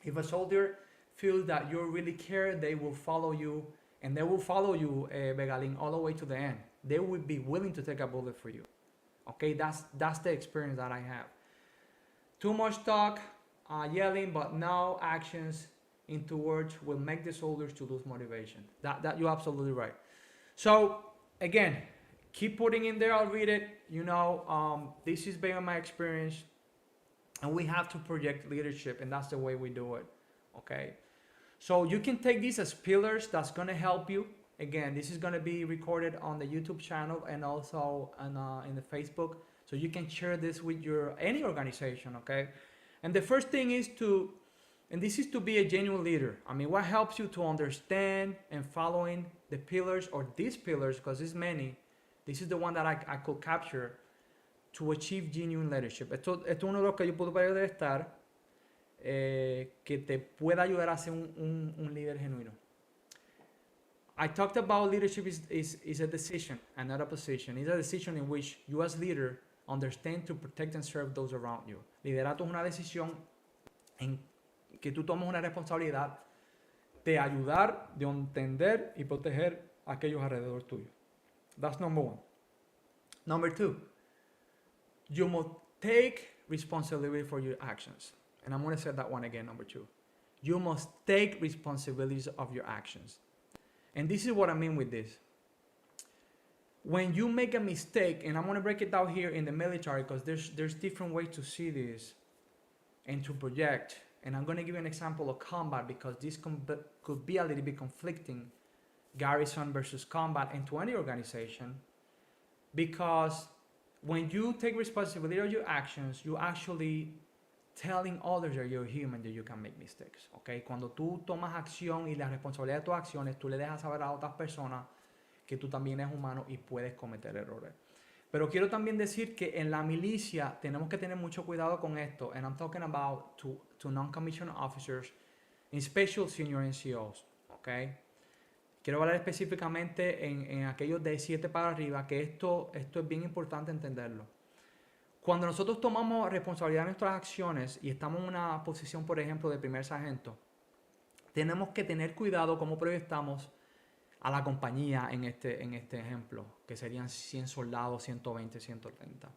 If a soldier feels that you really care, they will follow you, and they will follow you, Begalin, all the way to the end. They will be willing to take a bullet for you. Okay, that's the experience that I have. Too much talk, yelling, but no actions into words will make the soldiers to lose motivation. That you're absolutely right. So again, keep putting in there. I'll read it. You know, this is based on my experience, and we have to project leadership, and that's the way we do it. Okay. So you can take these as pillars that's going to help you. Again, this is going to be recorded on the YouTube channel and also in the Facebook. So you can share this with any organization, okay? And the first thing is to be a genuine leader. I mean, what helps you to understand and following the pillars or these pillars, because there's many. This is the one that I could capture to achieve genuine leadership. Esto es uno de los que yo puedo estar. Que te pueda ayudar a ser un líder genuino. I talked about leadership is a decision and not a position. It's a decision in which you as leader understand to protect and serve those around you. Liderato es una decisión en que tú tomas una responsabilidad de ayudar, de entender y proteger a aquellos alrededor tuyo. That's number 1. Number 2, you must take responsibility for your actions. And I'm going to say that one again, number 2. You must take responsibilities of your actions. And this is what I mean with this. When you make a mistake, and I'm going to break it down here in the military because there's different ways to see this and to project. And I'm going to give you an example of combat because this could be a little bit conflicting, garrison versus combat, and to any organization. Because when you take responsibility of your actions, you actually telling others that you're human, that you can make mistakes, ¿ok? Cuando tú tomas acción y la responsabilidad de tus acciones, tú le dejas saber a otras personas que tú también eres humano y puedes cometer errores. Pero quiero también decir que en la milicia tenemos que tener mucho cuidado con esto. And I'm talking about to non-commissioned officers, in special senior NCOs, ¿ok? Quiero hablar específicamente en aquellos de 7 para arriba, que esto es bien importante entenderlo. Cuando nosotros tomamos responsabilidad de nuestras acciones y estamos en una posición, por ejemplo, de primer sargento, tenemos que tener cuidado cómo proyectamos a la compañía en este ejemplo, que serían 100 soldados, 120, 130.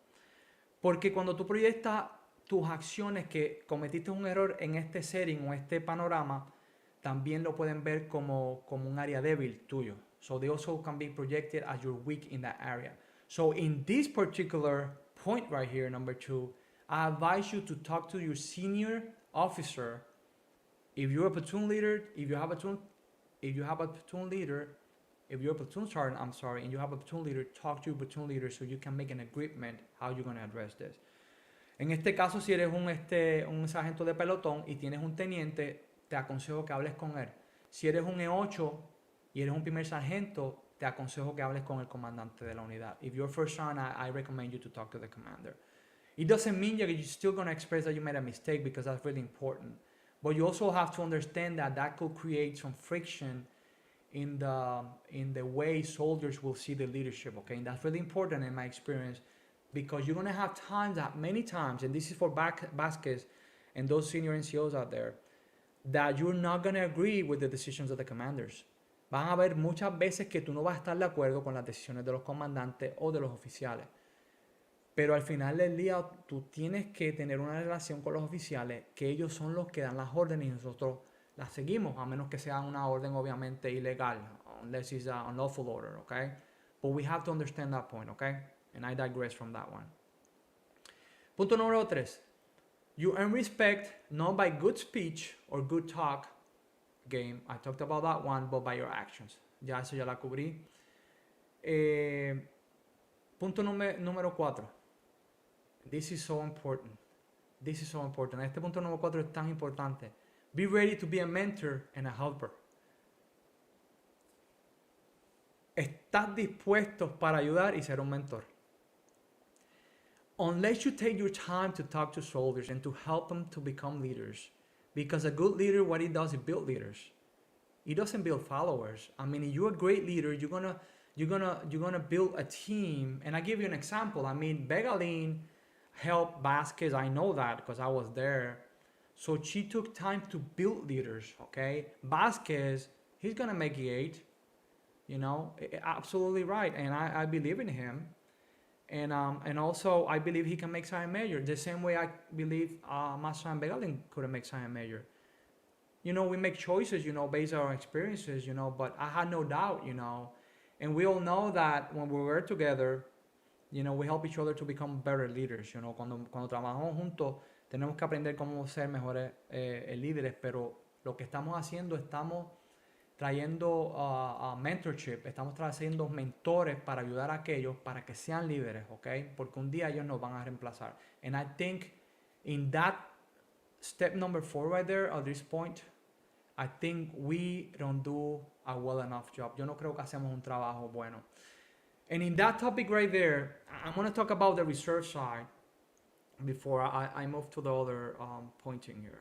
Porque cuando tú proyectas tus acciones que cometiste un error en este setting o este panorama, también lo pueden ver como un área débil tuyo. So they also can be projected as you're weak in that area. So in this particular point right here, number 2, I advise you to talk to your senior officer. If you're a platoon leader, if you're a platoon sergeant, and you have a platoon leader, talk to your platoon leader so you can make an agreement how you're going to address this. En este caso, si eres un sargento de pelotón y tienes un teniente, te aconsejo que hables con él. Si eres un E8 y eres un primer sargento, te aconsejo que hables con el comandante de la unidad. If you're first sergeant, I recommend you to talk to the commander. It doesn't mean that you're still going to express that you made a mistake, because that's really important. But you also have to understand that could create some friction in the way soldiers will see the leadership, okay? And that's really important in my experience, because you're going to have many times, and this is for Vasquez and those senior NCOs out there, that you're not going to agree with the decisions of the commanders. Van a haber muchas veces que tú no vas a estar de acuerdo con las decisiones de los comandantes o de los oficiales. Pero al final del día tú tienes que tener una relación con los oficiales, que ellos son los que dan las órdenes y nosotros las seguimos, a menos que sea una orden obviamente ilegal, unless it's an unlawful order, okay? But we have to understand that point, okay? And I digress from that one. Punto número 3. You earn respect not by good speech or good talk game. I talked about that one, but by your actions. Ya eso ya la cubrí. Punto número 4. This is so important. Este punto número 4 es tan importante. Be ready to be a mentor and a helper. Estás dispuesto para ayudar y ser un mentor. Unless you take your time to talk to soldiers and to help them to become leaders. Because a good leader, what he does is build leaders. He doesn't build followers. I mean, if you're a great leader, you're gonna build a team. And I give you an example. I mean, Begalin helped Vasquez. I know that because I was there. So she took time to build leaders, okay? Vasquez, he's gonna make E8, you know, absolutely right. And I believe in him. And also I believe he can make Sergeant Major. The same way I believe Master Sergeant Begalin couldn't make Sergeant Major. You know, we make choices, you know, based on our experiences, you know, but I had no doubt, you know. And we all know that when we were together, you know, we help each other to become better leaders, you know. Cuando trabajamos juntos, tenemos que aprender cómo ser mejores líderes, pero lo que estamos haciendo, estamos trayendo mentorship, estamos trayendo mentores para ayudar a aquellos para que sean líderes, ¿ok? Porque un día ellos nos van a reemplazar. And I think in that step number 4 right there, at this point, I think we don't do a well enough job. Yo no creo que hacemos un trabajo bueno. And in that topic right there, I'm going to talk about the reserve side before I move to the other pointing here.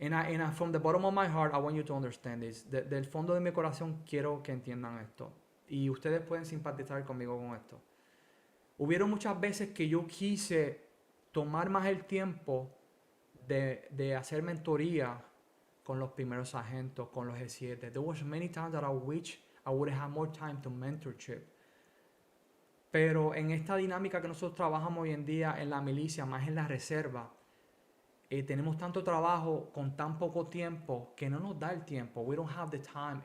And from the bottom of my heart, I want you to understand this. Del fondo de mi corazón quiero que entiendan esto. Y ustedes pueden simpatizar conmigo con esto. Hubieron muchas veces que yo quise tomar más el tiempo de hacer mentoría con los primeros sargentos, con los G7. There was many times that I wish I would have more time to mentorship. Pero en esta dinámica que nosotros trabajamos hoy en día en la milicia, más en la reserva, tenemos tanto trabajo con tan poco tiempo que no nos da el tiempo. We don't have the time.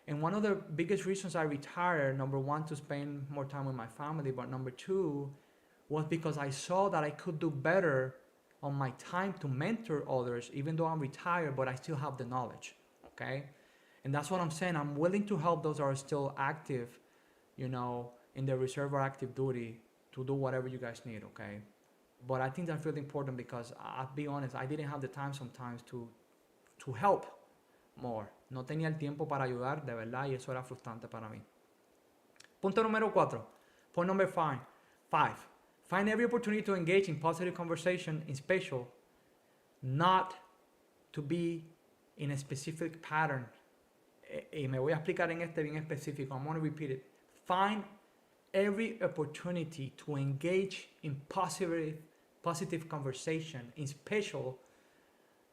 And one of the biggest reasons I retired, number 1, to spend more time with my family, but number 2 was because I saw that I could do better on my time to mentor others, even though I'm retired, but I still have the knowledge, okay? And that's what I'm saying. I'm willing to help those that are still active, you know, in the reserve or active duty to do whatever you guys need, okay? But I think that's really important because I'll be honest, I didn't have the time sometimes to help more. No tenía el tiempo para ayudar, de verdad, y eso era frustrante para mí. Punto número 4. Point number 5. 5. Find every opportunity to engage in positive conversation, in special, not to be in a specific pattern. Y me voy a explicar en este bien específico. I'm going to repeat it. Find every opportunity to engage in positive conversation, in special,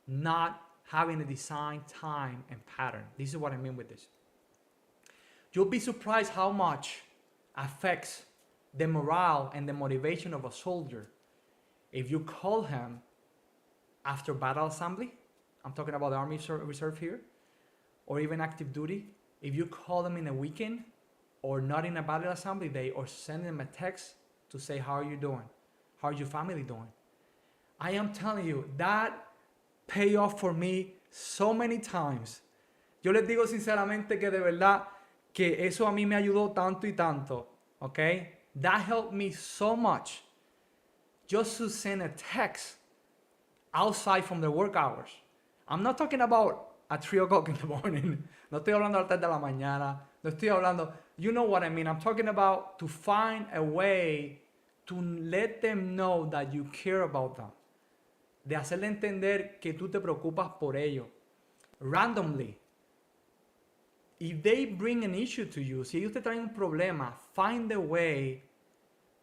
not having a design time and pattern. This is what I mean with this. You'll be surprised how much affects the morale and the motivation of a soldier if you call him after battle assembly. I'm talking about the Army Reserve here, or even active duty. If you call them in a weekend or not in a battle assembly day, or send them a text to say, how are you doing? How are your family doing? I am telling you, that pay off for me so many times. Yo les digo sinceramente que de verdad que eso a mí me ayudó tanto y tanto, okay? That helped me so much just to send a text outside from the work hours. I'm not talking about at 3 o'clock in the morning. No estoy hablando a las 3 de la mañana. No estoy hablando, you know what I mean. I'm talking about to find a way to let them know that you care about them. De hacerle entender que tú te preocupas por ellos. Randomly. If they bring an issue to you, si ellos te traen un problema, find a way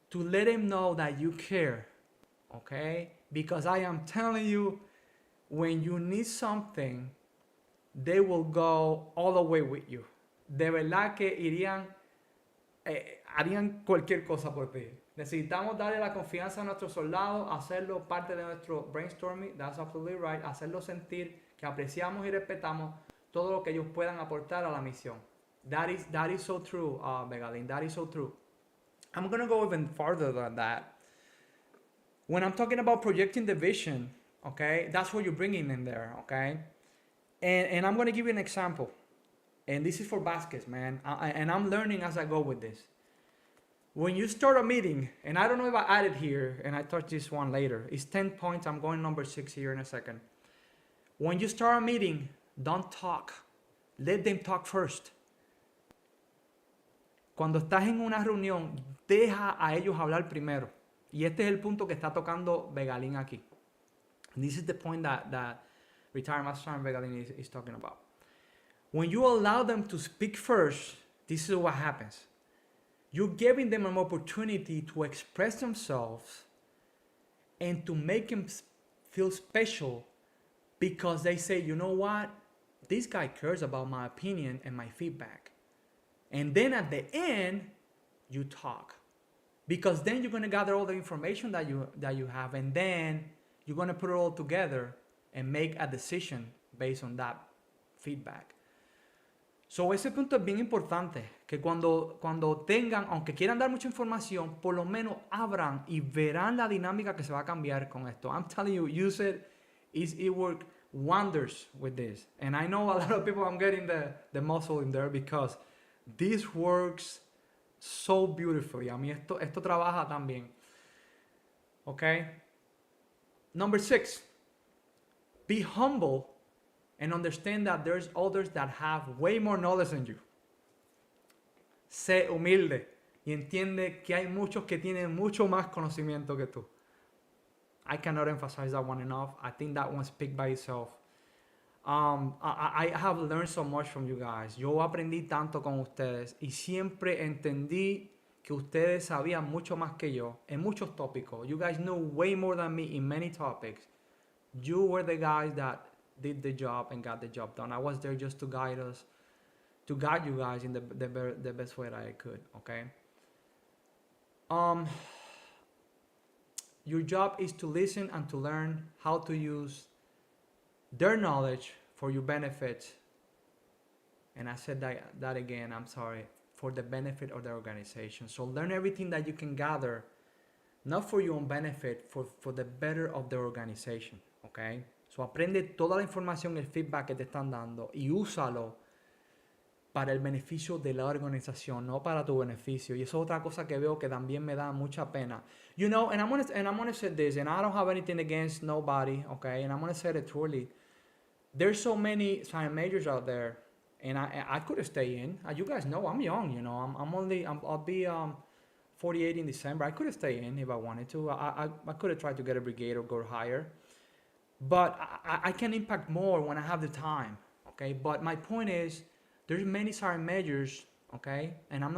to let them know that you care. Okay? Because I am telling you, when you need something, they will go all the way with you. De verdad que harían cualquier cosa por ti. Necesitamos darle la confianza a nuestros soldados, hacerlo parte de nuestro brainstorming. That's absolutely right. Hacerlo sentir que apreciamos y respetamos todo lo que ellos puedan aportar a la misión. That is so true, Megalyn. That is so true. I'm going to go even farther than that. When I'm talking about projecting the vision, okay, that's what you're bringing in there, okay? And I'm going to give you an example. And this is for Vasquez, man. And I'm learning as I go with this. When you start a meeting, and I don't know if I added here, and I touch this one later. It's 10 points. I'm going number 6 here in a second. When you start a meeting, don't talk. Let them talk first. Cuando estás en una reunión, deja a ellos hablar primero. Y este es el punto que está tocando Megalyn aquí. And this is the point that Retired Master Sergeant Megalyn is talking about. When you allow them to speak first, this is what happens. You're giving them an opportunity to express themselves and to make them feel special because they say, you know what? This guy cares about my opinion and my feedback. And then at the end, you talk. Because then you're going to gather all the information that you have, and then you're going to put it all together and make a decision based on that feedback. So ese punto es bien importante, que cuando tengan, aunque quieran dar mucha información, por lo menos abran y verán la dinámica que se va a cambiar con esto. I'm telling you, use it. It works wonders with this. And I know a lot of people, I'm getting the muscle in there because this works so beautifully. A mí esto trabaja tan bien. Okay? Number 6, be humble and understand that there's others that have way more knowledge than you. Sé humilde y entiende que hay muchos que tienen mucho más conocimiento que tú. I cannot emphasize that one enough. I think that one speaks by itself. I have learned so much from you guys. Yo aprendí tanto con ustedes y siempre entendí que ustedes sabían mucho más que yo en muchos tópicos. You guys know way more than me in many topics. You were the guys that did the job and got the job done. I was there just to guide us, to guide you guys in the best way that I could, okay? Your job is to listen and to learn how to use their knowledge for your benefit. And I said that again, I'm sorry, for the benefit of the organization. So learn everything that you can gather, not for your own benefit, for the better of the organization, okay? So aprende toda la información, el feedback que te están dando y úsalo para el beneficio de la organización, no para tu beneficio. Y eso es otra cosa que veo que también me da mucha pena. You know, and I'm gonna say this, and I don't have anything against nobody, okay? And I'm gonna say it truly. There's so many sign majors out there, and I could stay in. You guys know I'm young, you know. I'll be 48 in December. I could stay in if I wanted to. I could have tried to get a brigade or go higher, but I can impact more when I have the time, okay? But my point is, there's many sergeant majors, okay? And I'm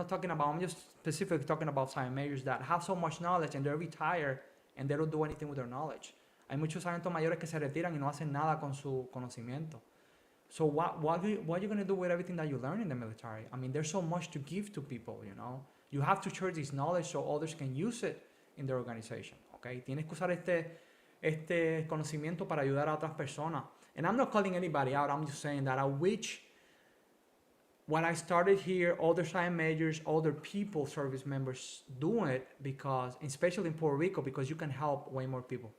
just specifically talking about sergeant majors that have so much knowledge and they're retired and they don't do anything with their knowledge. Hay muchos sargentos mayores que se retiran y no hacen nada con su conocimiento. So what are you going to do with everything that you learn in the military? I mean, there's so much to give to people, you know? You have to share this knowledge so others can use it in their organization, okay? Tienes que usar este conocimiento para ayudar a otras personas. And I'm not calling anybody out. I'm just saying that I wish when I started here, other sergeant majors, other people, service members doing it because, especially in Puerto Rico, because you can help way more people.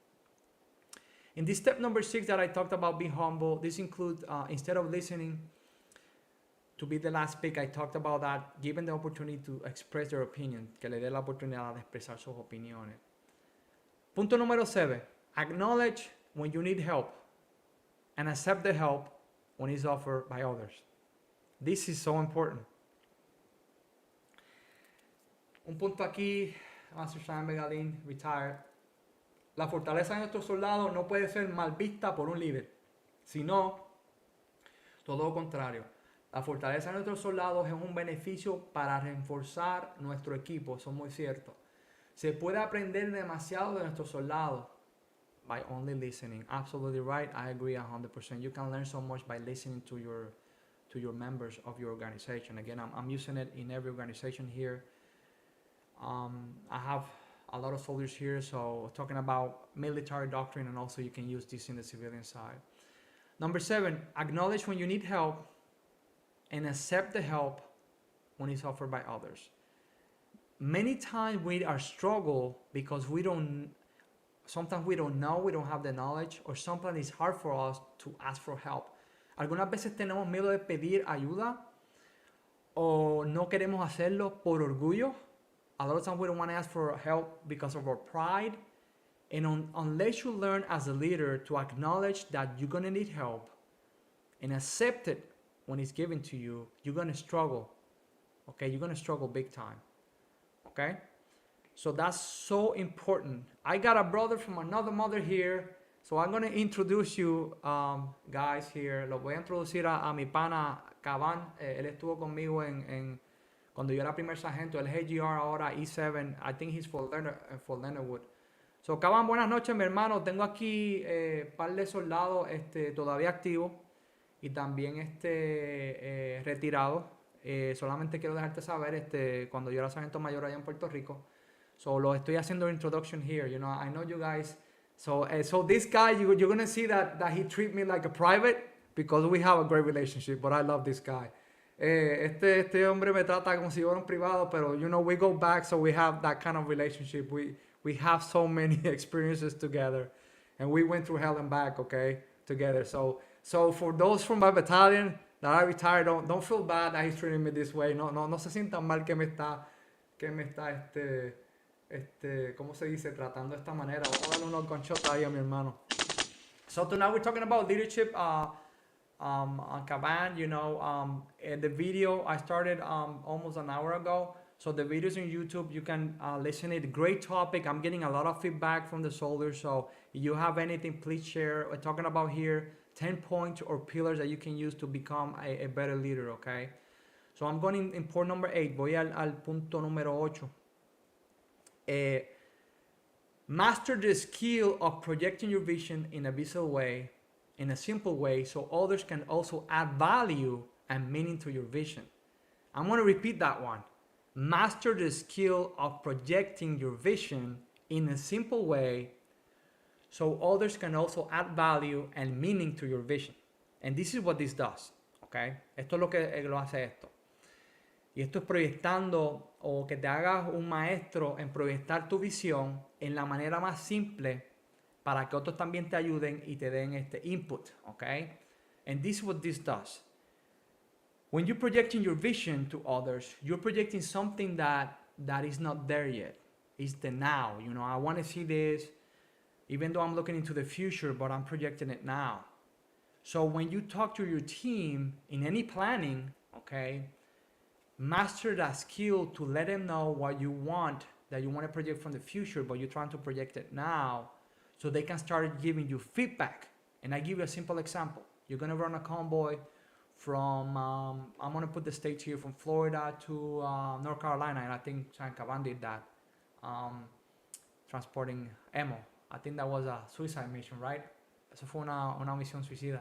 In this step number 6 that I talked about being humble, this includes, instead of listening to be the last speaker, I talked about that, given the opportunity to express their opinion, que le dé la oportunidad de expresar sus opiniones. Punto número 7, acknowledge when you need help and accept the help when it's offered by others. This is so important. Un punto aquí, Master Simon Megalin, retired. La fortaleza de nuestros soldados no puede ser mal vista por un líder, sino todo lo contrario. La fortaleza de nuestros soldados es un beneficio para reforzar nuestro equipo, eso es muy cierto. Se puede aprender demasiado de nuestros soldados by only listening. Absolutely right, I agree 100%. You can learn so much by listening to your members of your organization. Again, I'm using it in every organization here. I have a lot of soldiers here, so talking about military doctrine, and also you can use this in the civilian side. Number 7, acknowledge when you need help and accept the help when it's offered by others. Many times we are struggle because sometimes we don't know, we don't have the knowledge, or sometimes it's hard for us to ask for help. Algunas veces tenemos miedo de pedir ayuda o no queremos hacerlo por orgullo. A lot of times we don't want to ask for help because of our pride. And unless you learn as a leader to acknowledge that you're going to need help and accept it when it's given to you, you're going to struggle. Okay, you're going to struggle big time. Okay, so that's so important. I got a brother from another mother here. So I'm going to introduce you guys here. Los voy a introducir a mi pana Caban. Él estuvo conmigo cuando yo era primer sargento. Él es AGR ahora, E7. I think he's for Leonardwood. So Caban, buenas noches, mi hermano. Tengo aquí par de soldados todavía activos y también retirados. Solamente quiero dejarte saber, cuando yo era sargento mayor allá en Puerto Rico. So lo estoy haciendo introduction here. You know, I know you guys. So this guy, you're going to see that he treat me like a private because we have a great relationship, but I love this guy. Este hombre me trata como si yo fuera un privado, pero, you know, we go back, so we have that kind of relationship. We have so many experiences together, and we went through hell and back, okay, together. So for those from my battalion that I retired, don't feel bad that he's treating me this way. No se sientan mal que me está ¿cómo se dice? Tratando de esta manera. Vamos a darle unos gunshots ahí a mi hermano. So tonight we're talking about leadership on Caban. You know, the video I started almost an hour ago. So the videos on YouTube, you can listen it. Great topic. I'm getting a lot of feedback from the soldiers. So if you have anything, please share. We're talking about here 10 points or pillars that you can use to become a better leader, okay? So I'm going in point number 8. Voy al punto número 8. Master the skill of projecting your vision in a visual way, in a simple way, so others can also add value and meaning to your vision. I'm going to repeat that one. Master the skill of projecting your vision in a simple way, so others can also add value and meaning to your vision. And this is what this does, okay? Esto es lo que lo hace esto. Y esto es proyectando o que te hagas un maestro en proyectar tu visión en la manera más simple para que otros también te ayuden y te den input, ¿ok? And this is what this does. When you're projecting your vision to others, you're projecting something that is not there yet. It's the now. You know, I want to see this, even though I'm looking into the future, but I'm projecting it now. So when you talk to your team in any planning, okay, master that skill to let them know what you want, that you want to project from the future, but you're trying to project it now, so they can start giving you feedback. And I give you a simple example. You're gonna run a convoy from, I'm gonna put the states here, from Florida to North Carolina, and I think San Caban did that, transporting ammo. I think that was a suicide mission, right? Eso fue una misión suicida.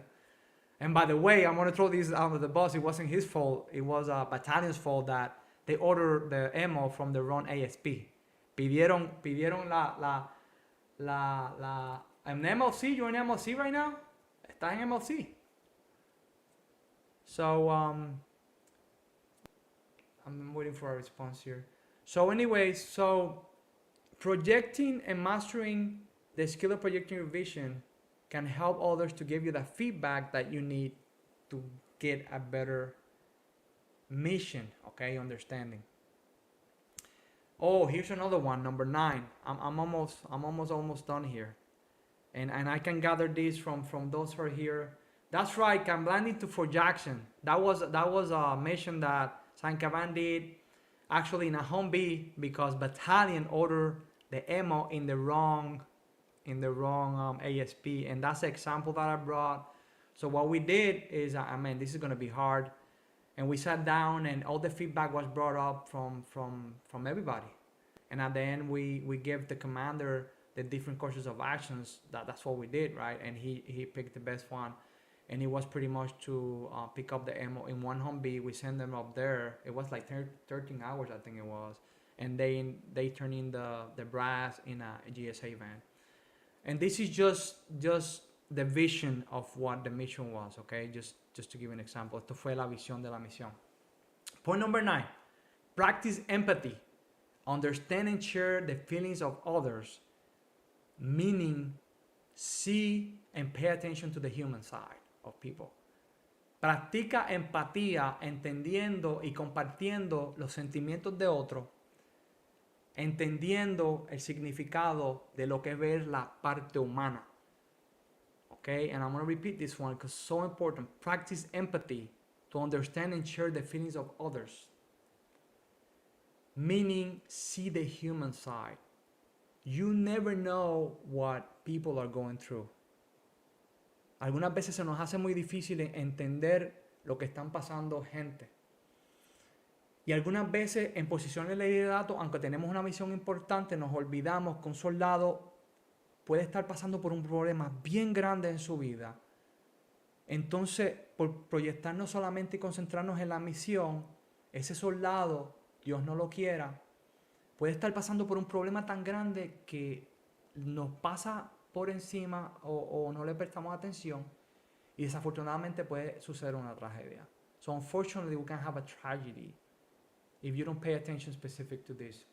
And by the way, I'm gonna throw this under the bus. It wasn't his fault. It was a battalion's fault that they ordered the ammo from the wrong ASP. Pidieron en MLC. You're in MLC right now? Estás en MLC. So I'm waiting for a response here. So anyways, so projecting and mastering the skill of projecting your vision can help others to give you the feedback that you need to get a better mission, okay, understanding. Oh, here's another one, number 9. I'm almost done here, and I can gather this from those who are here. That's right, Camblandi to Fort Jackson. That was a mission that San Caban did, actually in a Humvee, because battalion ordered the ammo in the wrong ASP, and that's the example that I brought. So what we did is, I mean, this is gonna be hard, and we sat down and all the feedback was brought up from everybody, and at the end we gave the commander the different courses of actions. That's what we did, right? And he picked the best one, and it was pretty much to pick up the ammo in one Humvee. We sent them up there. It was like 13 hours, I think it was, and they turned in the brass in a GSA van. And this is just the vision of what the mission was, okay? Just to give an example. Esto fue la visión de la misión. Point number 9, practice empathy. Understand and share the feelings of others, meaning see and pay attention to the human side of people. Practica empatía, entendiendo y compartiendo los sentimientos de otros, entendiendo el significado de lo que es ver la parte humana. Okay, and I'm going to repeat this one because it's so important. Practice empathy to understand and share the feelings of others. Meaning, see the human side. You never know what people are going through. Algunas veces se nos hace muy difícil entender lo que están pasando gente. Y algunas veces en posiciones de liderato, aunque tenemos una misión importante, nos olvidamos que un soldado puede estar pasando por un problema bien grande en su vida. Entonces, por proyectarnos solamente y concentrarnos en la misión, ese soldado, Dios no lo quiera, puede estar pasando por un problema tan grande que nos pasa por encima o no le prestamos atención, y desafortunadamente puede suceder una tragedia. So unfortunately, we can have a tragedy if you don't pay attention specific to this.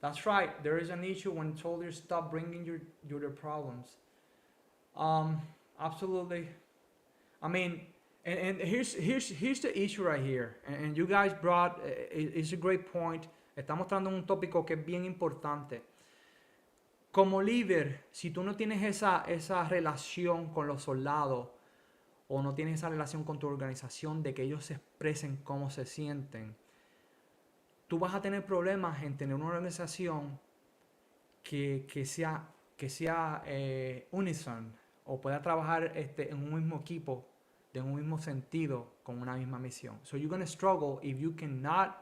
That's right, there is an issue when soldiers stop bringing you their problems. Absolutely. I mean, and here's the issue right here, and you guys brought, it's a great point. Estamos tratando un tópico que es bien importante. Como líder, si tú no tienes esa relación con los soldados, o no tienes esa relación con tu organización de que ellos se expresen cómo se sienten, tú vas a tener problemas en tener una organización que sea unison, o pueda trabajar en un mismo equipo, de un mismo sentido, con una misma misión. So you're going to struggle if you cannot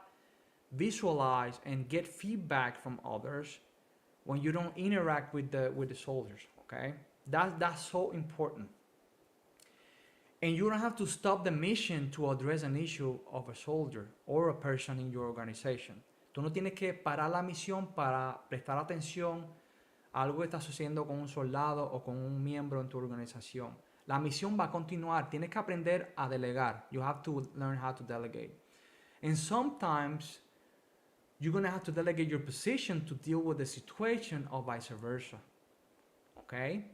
visualize and get feedback from others when you don't interact with the soldiers, okay? That's so important. And you don't have to stop the mission to address an issue of a soldier or a person in your organization. Tú no tienes que parar la misión para prestar atención a algo que está sucediendo con un soldado o con un miembro en tu organización. La misión va a continuar. Tienes que aprender a delegar. You have to learn how to delegate. And sometimes you're going to have to delegate your position to deal with the situation, or vice versa. Okay?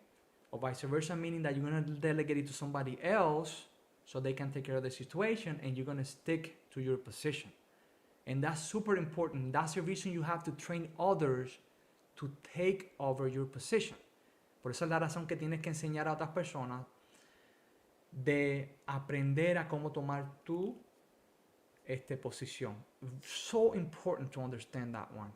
Or vice versa, meaning that you're going to delegate it to somebody else so they can take care of the situation, and you're going to stick to your position. And that's super important. That's the reason you have to train others to take over your position. Por eso es la razón que tienes que enseñar a otras personas de aprender a cómo tomar tu posición. So important to understand that one.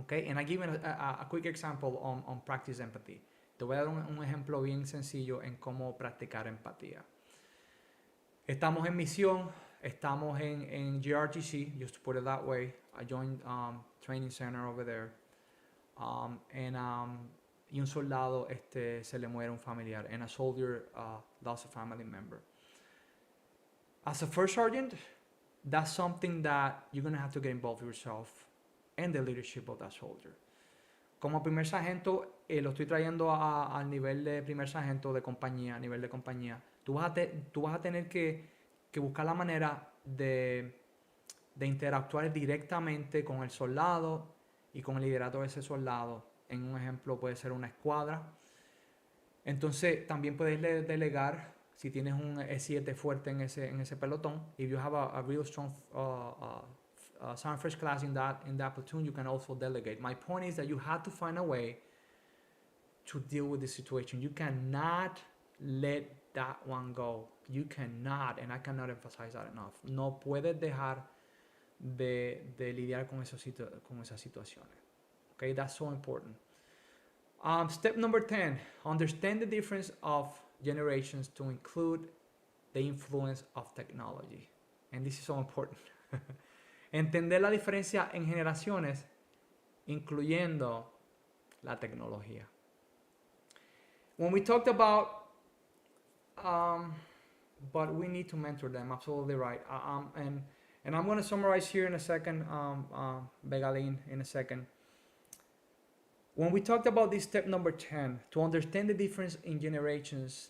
Okay, and I give a quick example on practice empathy. Te voy a dar un ejemplo bien sencillo en cómo practicar empatía. Estamos en misión, estamos en GRTC, just to put it that way. I joined training center over there. Y un soldado se le muere un familiar, and a soldier lost a family member. As a first sergeant, that's something that you're going to have to get involved yourself and the leadership of that soldier. Como primer sargento, lo estoy trayendo al nivel de primer sargento de compañía, a nivel de compañía. Tú vas a tener que buscar la manera de interactuar directamente con el soldado y con el liderato de ese soldado. En un ejemplo puede ser una escuadra. Entonces también puedes delegar si tienes un E7 fuerte en ese pelotón. If you have a real strong sergeant first class in that platoon, you can also delegate. My point is that you have to find a way to deal with the situation. You cannot let that one go. You cannot, and I cannot emphasize that enough. No puedes dejar de lidiar con esas situaciones. Okay, that's so important. Step number 10, understand the difference of generations to include the influence of technology. And this is so important. Entender la diferencia en generaciones, incluyendo la tecnología. When we talked about, but we need to mentor them, absolutely right. And I'm going to summarize here in a second, Begalin, in a second. When we talked about this step number 10, to understand the difference in generations,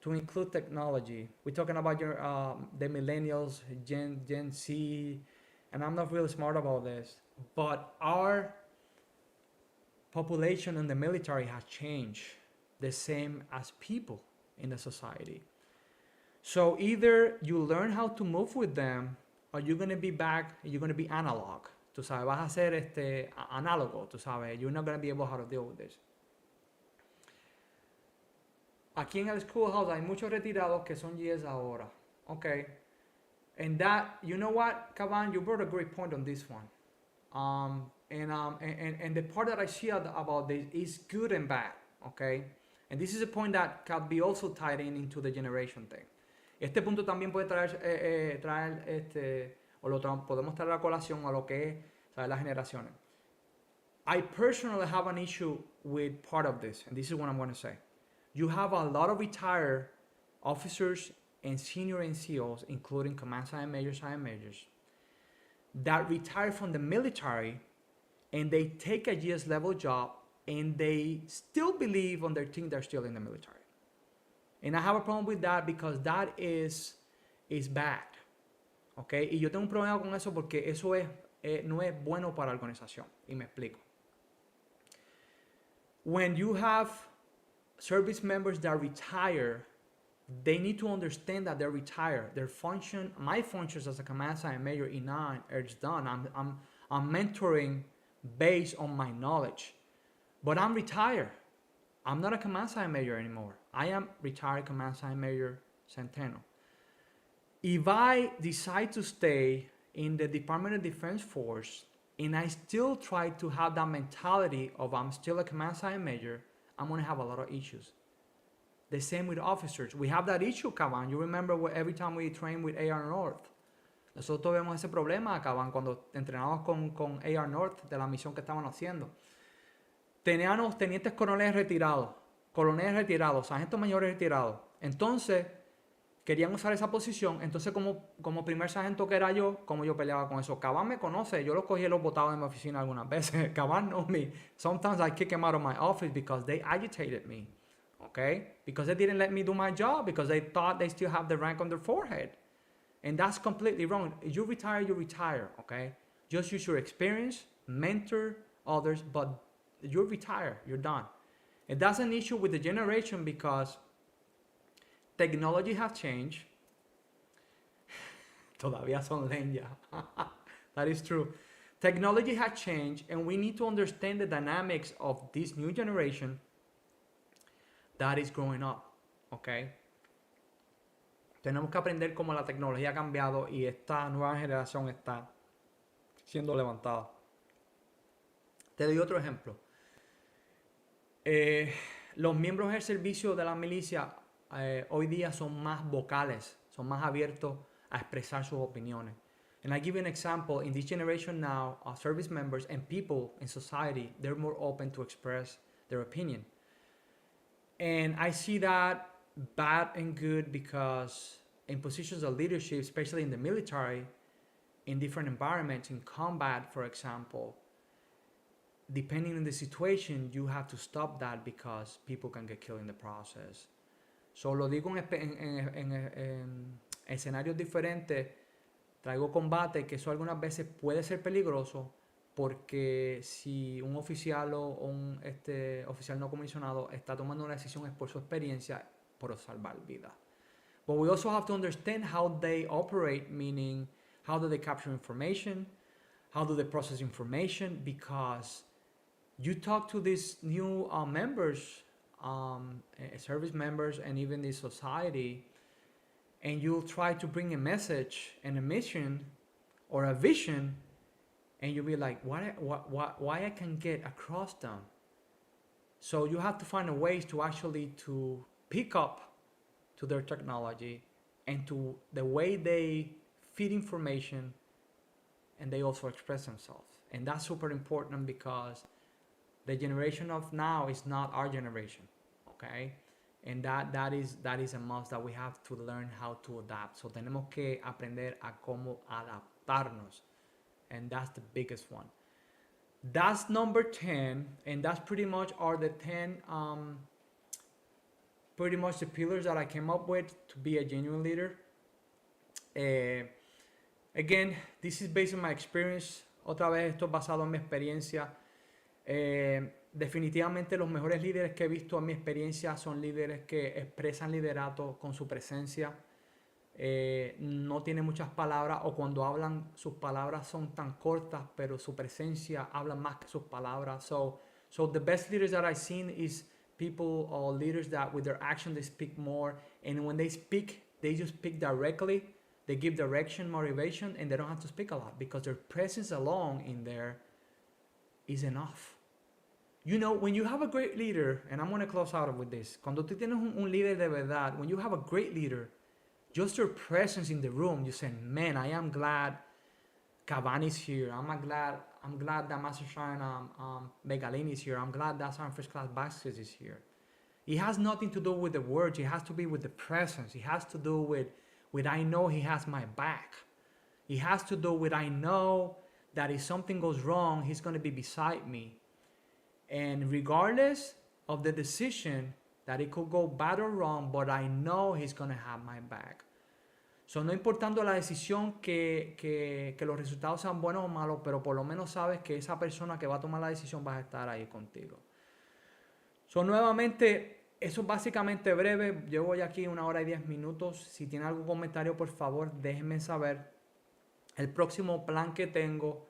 to include technology, we're talking about the millennials, Gen Z, and I'm not really smart about this, but our population in the military has changed the same as people in the society. So either you learn how to move with them, or you're going to be analog. Tú sabes, vas a ser análogo, tú sabes. You're not going to be able how to deal with this. Aquí en el schoolhouse hay muchos retirados que son GS ahora. Okay. And that, you know what, Caban, you brought a great point on this one. And the part that I see about this is good and bad. Okay. And this is a point that can be also tied into the generation thing. Este punto también puede traer podemos traer a colación a lo que es, ¿sabes?, las generaciones. I personally have an issue with part of this, and this is what I'm going to say. You have a lot of retired officers and senior NCOs, including command sergeant majors, that retire from the military, and they take a GS level job, and they still believe on their team they're still in the military. And I have a problem with that because that is bad. Okay? Y yo tengo un problema con eso porque eso no es bueno para la organización. Y me explico. When you have service members that retire, they need to understand that they're retired. My functions as a command sergeant major in E9 are done. I'm mentoring based on my knowledge. But I'm retired. I'm not a command sergeant major anymore. I am retired command sergeant major Centeno. If I decide to stay in the Department of Defense Force and I still try to have that mentality of I'm still a command sergeant major, I'm going to have a lot of issues. The same with officers. We have that issue, Caban. You remember every time we train with AR North. Nosotros vemos ese problema, Caban, cuando entrenamos con AR North de la misión que estaban haciendo. Teníamos tenientes coroneles retirados, sargentos mayores retirados. Entonces, querían usar esa posición. Entonces, como primer sargento que era yo, como yo peleaba con eso. Caban me conoce. Yo los cogí y los botaba en mi oficina algunas veces. Caban knows me. Sometimes I kick them out of my office because they agitated me. Okay? Because they didn't let me do my job. Because they thought they still have the rank on their forehead. And that's completely wrong. You retire. Okay? Just use your experience, mentor others, but you're retired. You're done. And that's an issue with the generation because technology has changed. Todavía son leña. That is true. Technology has changed, and we need to understand the dynamics of this new generation that is growing up. Okay. Tenemos que aprender cómo la tecnología ha cambiado y esta nueva generación está siendo levantada. Te doy otro ejemplo. Los miembros del servicio de la milicia hoy día son más vocales, son más abiertos a expresar sus opiniones. And I give you an example. In this generation now, service members and people in society, they're more open to express their opinion. And I see that bad and good because in positions of leadership, especially in the military, in different environments, in combat, for example, depending on the situation, you have to stop that because people can get killed in the process. So lo digo en escenarios diferentes, traigo combate, que eso algunas veces puede ser peligroso porque si un oficial o un oficial no comisionado está tomando una decisión es por su experiencia, por salvar vidas. But we also have to understand how they operate, meaning how do they capture information, how do they process information, because you talk to these new members, service members, and even the society, and you'll try to bring a message and a mission or a vision, and you'll be like, why I can get across them? So you have to find a ways to actually to pick up to their technology and to the way they feed information, and they also express themselves. And that's super important because the generation of now is not our generation, okay? And that is a must that we have to learn how to adapt. So tenemos que aprender a cómo adaptarnos. And that's the biggest one. That's number 10, and that's pretty much are the 10 pretty much the pillars that I came up with to be a genuine leader. Again, this is based on my experience. Otra vez esto es basado en mi experiencia. Definitivamente los mejores líderes que he visto en mi experiencia son líderes que expresan liderato con su presencia. No tienen muchas palabras, o cuando hablan sus palabras son tan cortas, pero su presencia habla más que sus palabras. So the best leaders that I've seen is people or leaders that with their action they speak more, and when they speak, they just speak directly. They give direction, motivation, and they don't have to speak a lot because their presence alone in there is enough. You know, when you have a great leader, and I'm going to close out with this, cuando tú tienes un líder de verdad, when you have a great leader, just your presence in the room, you say, man, I am glad Cavani's here. I'm glad that Master Shine Megalini is here. I'm glad that San First Class Vasquez is here. It has nothing to do with the words. It has to be with the presence. It has to do with I know he has my back. It has to do with I know that if something goes wrong, he's going to be beside me. And regardless of the decision, that it could go bad or wrong, but I know he's going to have my back. So no importando la decisión que los resultados sean buenos o malos, pero por lo menos sabes que esa persona que va a tomar la decisión va a estar ahí contigo. So nuevamente, eso es básicamente breve. Llevo ya aquí 1 hora y 10 minutos. Si tienen algún comentario, por favor, déjenme saber. El próximo plan que tengo,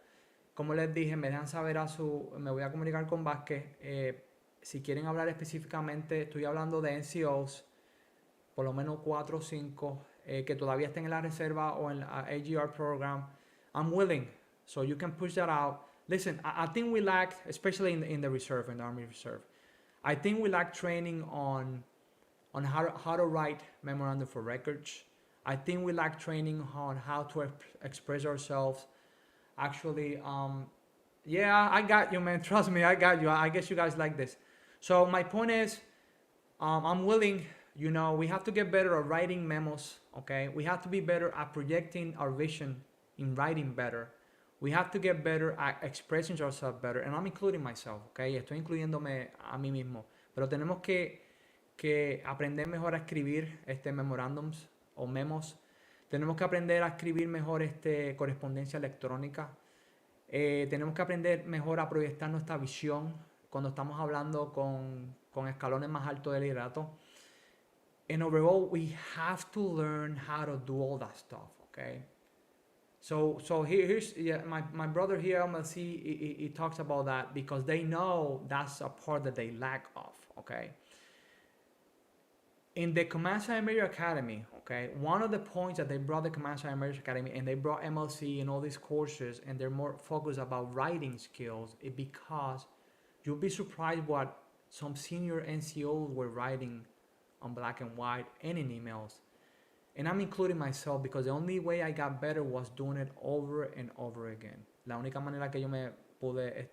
como les dije, me dejan saber me voy a comunicar con Vázquez. Si quieren hablar específicamente, estoy hablando de NCOs, por lo menos 4 o 5, que todavía estén en la reserva o en la AGR program. I'm willing, so you can push that out. Listen, I think we lack, especially in the reserve, in the Army Reserve, I think we lack training on how to write memorandum for records. I think we lack training on how to express ourselves. Actually, yeah, I got you, man. Trust me, I got you. I guess you guys like this. So my point is, I'm willing, you know, we have to get better at writing memos, okay? We have to be better at projecting our vision in writing better. We have to get better at expressing ourselves better. And I'm including myself, okay? Estoy incluyéndome a mí mismo. Pero tenemos que aprender mejor a escribir memorándums o memos. Tenemos que aprender a escribir mejor correspondencia electrónica. Tenemos que aprender mejor a proyectar nuestra visión cuando estamos hablando con escalones más altos de liderato. And overall, we have to learn how to do all that stuff, okay? So here's yeah, my brother here, MLC, he talks about that because they know that's a part that they lack of, okay? In the Command Center Major Academy, okay, one of the points that they brought the Command Center Major Academy and they brought MLC and all these courses and they're more focused about writing skills is because you'll be surprised what some senior NCOs were writing on black and white and in emails. And I'm including myself because the only way I got better was doing it over and over again. La única manera que yo me pude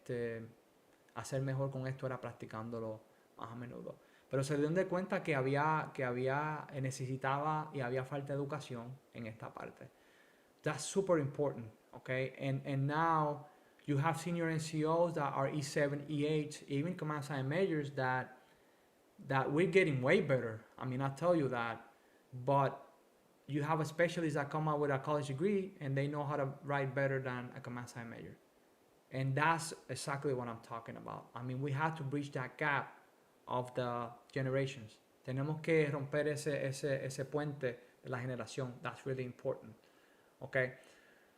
hacer mejor con esto era practicándolo más a menudo. Pero se dieron de cuenta que necesitaba y había falta de educación en esta parte. That's super important, okay? And now you have senior NCOs that are E7, E8, even command sergeant majors that we're getting way better. I mean, I tell you that, but you have a specialist that come out with a college degree and they know how to write better than a command sergeant major. And that's exactly what I'm talking about. I mean, we have to bridge that gap of the generations. Tenemos que romper ese puente de la generación. That's really important. Okay.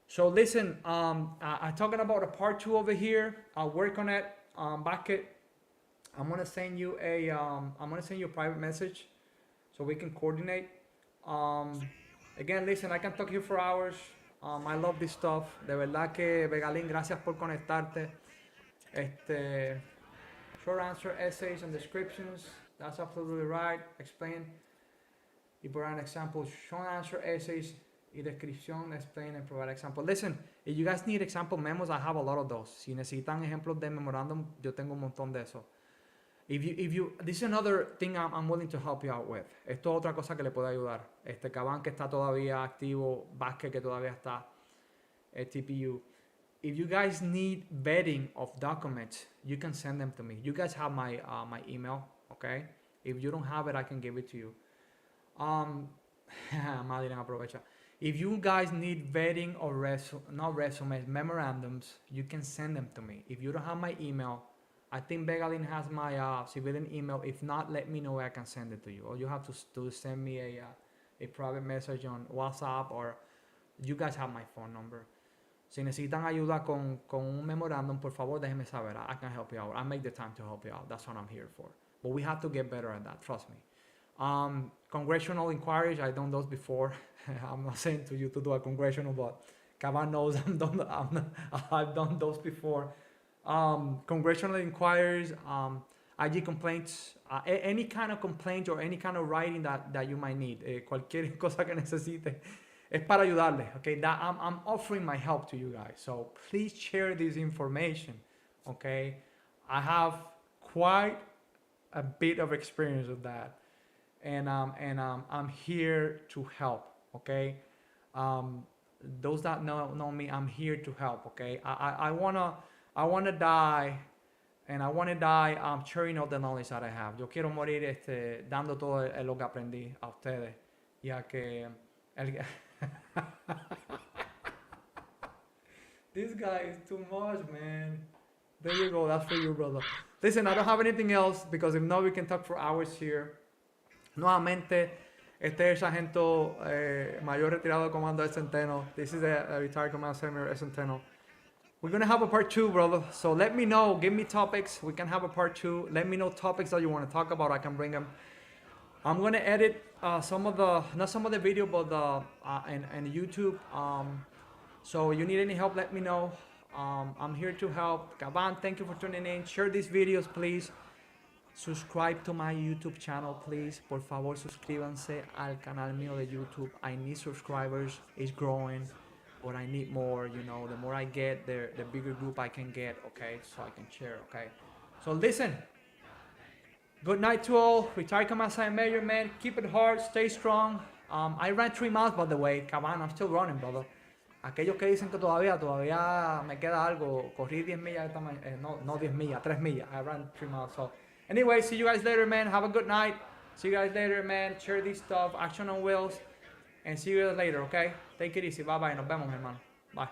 So listen, I'm talking about a part 2 over here. I'll work on it. Bucket. I'm gonna send you a private message so we can coordinate. Again, listen, I can talk here for hours. I love this stuff. De verdad que, Begalín, gracias por conectarte. Short answer essays and descriptions. That's absolutely right. Explain. Y provide examples. Short answer essays y descripción. Explain and provide example. Listen, if you guys need example memos, I have a lot of those. Si necesitan ejemplos de memorándum, yo tengo un montón de eso. If you, this is another thing I'm willing to help you out with. Esto es otra cosa que le puede ayudar. Caban que está todavía activo, Vázquez que todavía está, TPU. If you guys need vetting of documents, you can send them to me. You guys have my email, okay? If you don't have it, I can give it to you. Madeline aprovecha. If you guys need vetting or not resumes, memorandums, you can send them to me. If you don't have my email, I think Begalin has my civilian email. If not, let me know where I can send it to you. All you have to do is send me a private message on WhatsApp, or you guys have my phone number. Si necesitan ayuda con un memorándum, por favor, déjenme saber. I can help you out. I make the time to help you out. That's what I'm here for. But we have to get better at that, trust me. Congressional inquiries, I've done those before. I'm not saying to you to do a congressional, but Caban knows I've done those before. Congressional inquiries, IG complaints, any kind of complaint or any kind of writing that you might need. Cualquier cosa que necesite. Es para ayudarles, okay? That I'm offering my help to you guys. So please share this information, okay? I have quite a bit of experience with that. And I'm here to help, okay? Those that know me, I'm here to help, okay? I wanna die, and I wanna die sharing all the knowledge that I have. Yo quiero morir dando todo lo que aprendí a ustedes, ya que this guy is too much, man. There you go. That's for you, brother. Listen, I don't have anything else because if not, we can talk for hours here. Nuevamente, este es el sargento mayor retirado de comando del Centeno. This is a retired command sergeant del Centeno. We're gonna have a part 2, brother. So let me know. Give me topics. We can have a part 2. Let me know topics that you want to talk about. I can bring them. I'm gonna edit not some of the video, but the and YouTube. So you need any help, let me know. I'm here to help. Caban, thank you for tuning in. Share these videos, please. Subscribe to my YouTube channel, please. Por favor, suscríbanse al canal mío de YouTube. I need subscribers. It's growing, but I need more. You know, the more I get, the bigger group I can get. Okay, so I can share. Okay, so listen. Good night to all. Retired Command Sergeant Major, man. Keep it hard. Stay strong. I ran 3 miles, by the way. Caban, I'm still running, brother. Aquellos que dicen que todavía me queda algo. Corrí 10 millas. No 10 millas, 3 millas. I ran 3 miles. So, anyway, see you guys later, man. Have a good night. See you guys later, man. Share this stuff. Action on wheels. And see you guys later, okay? Take it easy. Bye-bye. Nos vemos, hermano. Bye.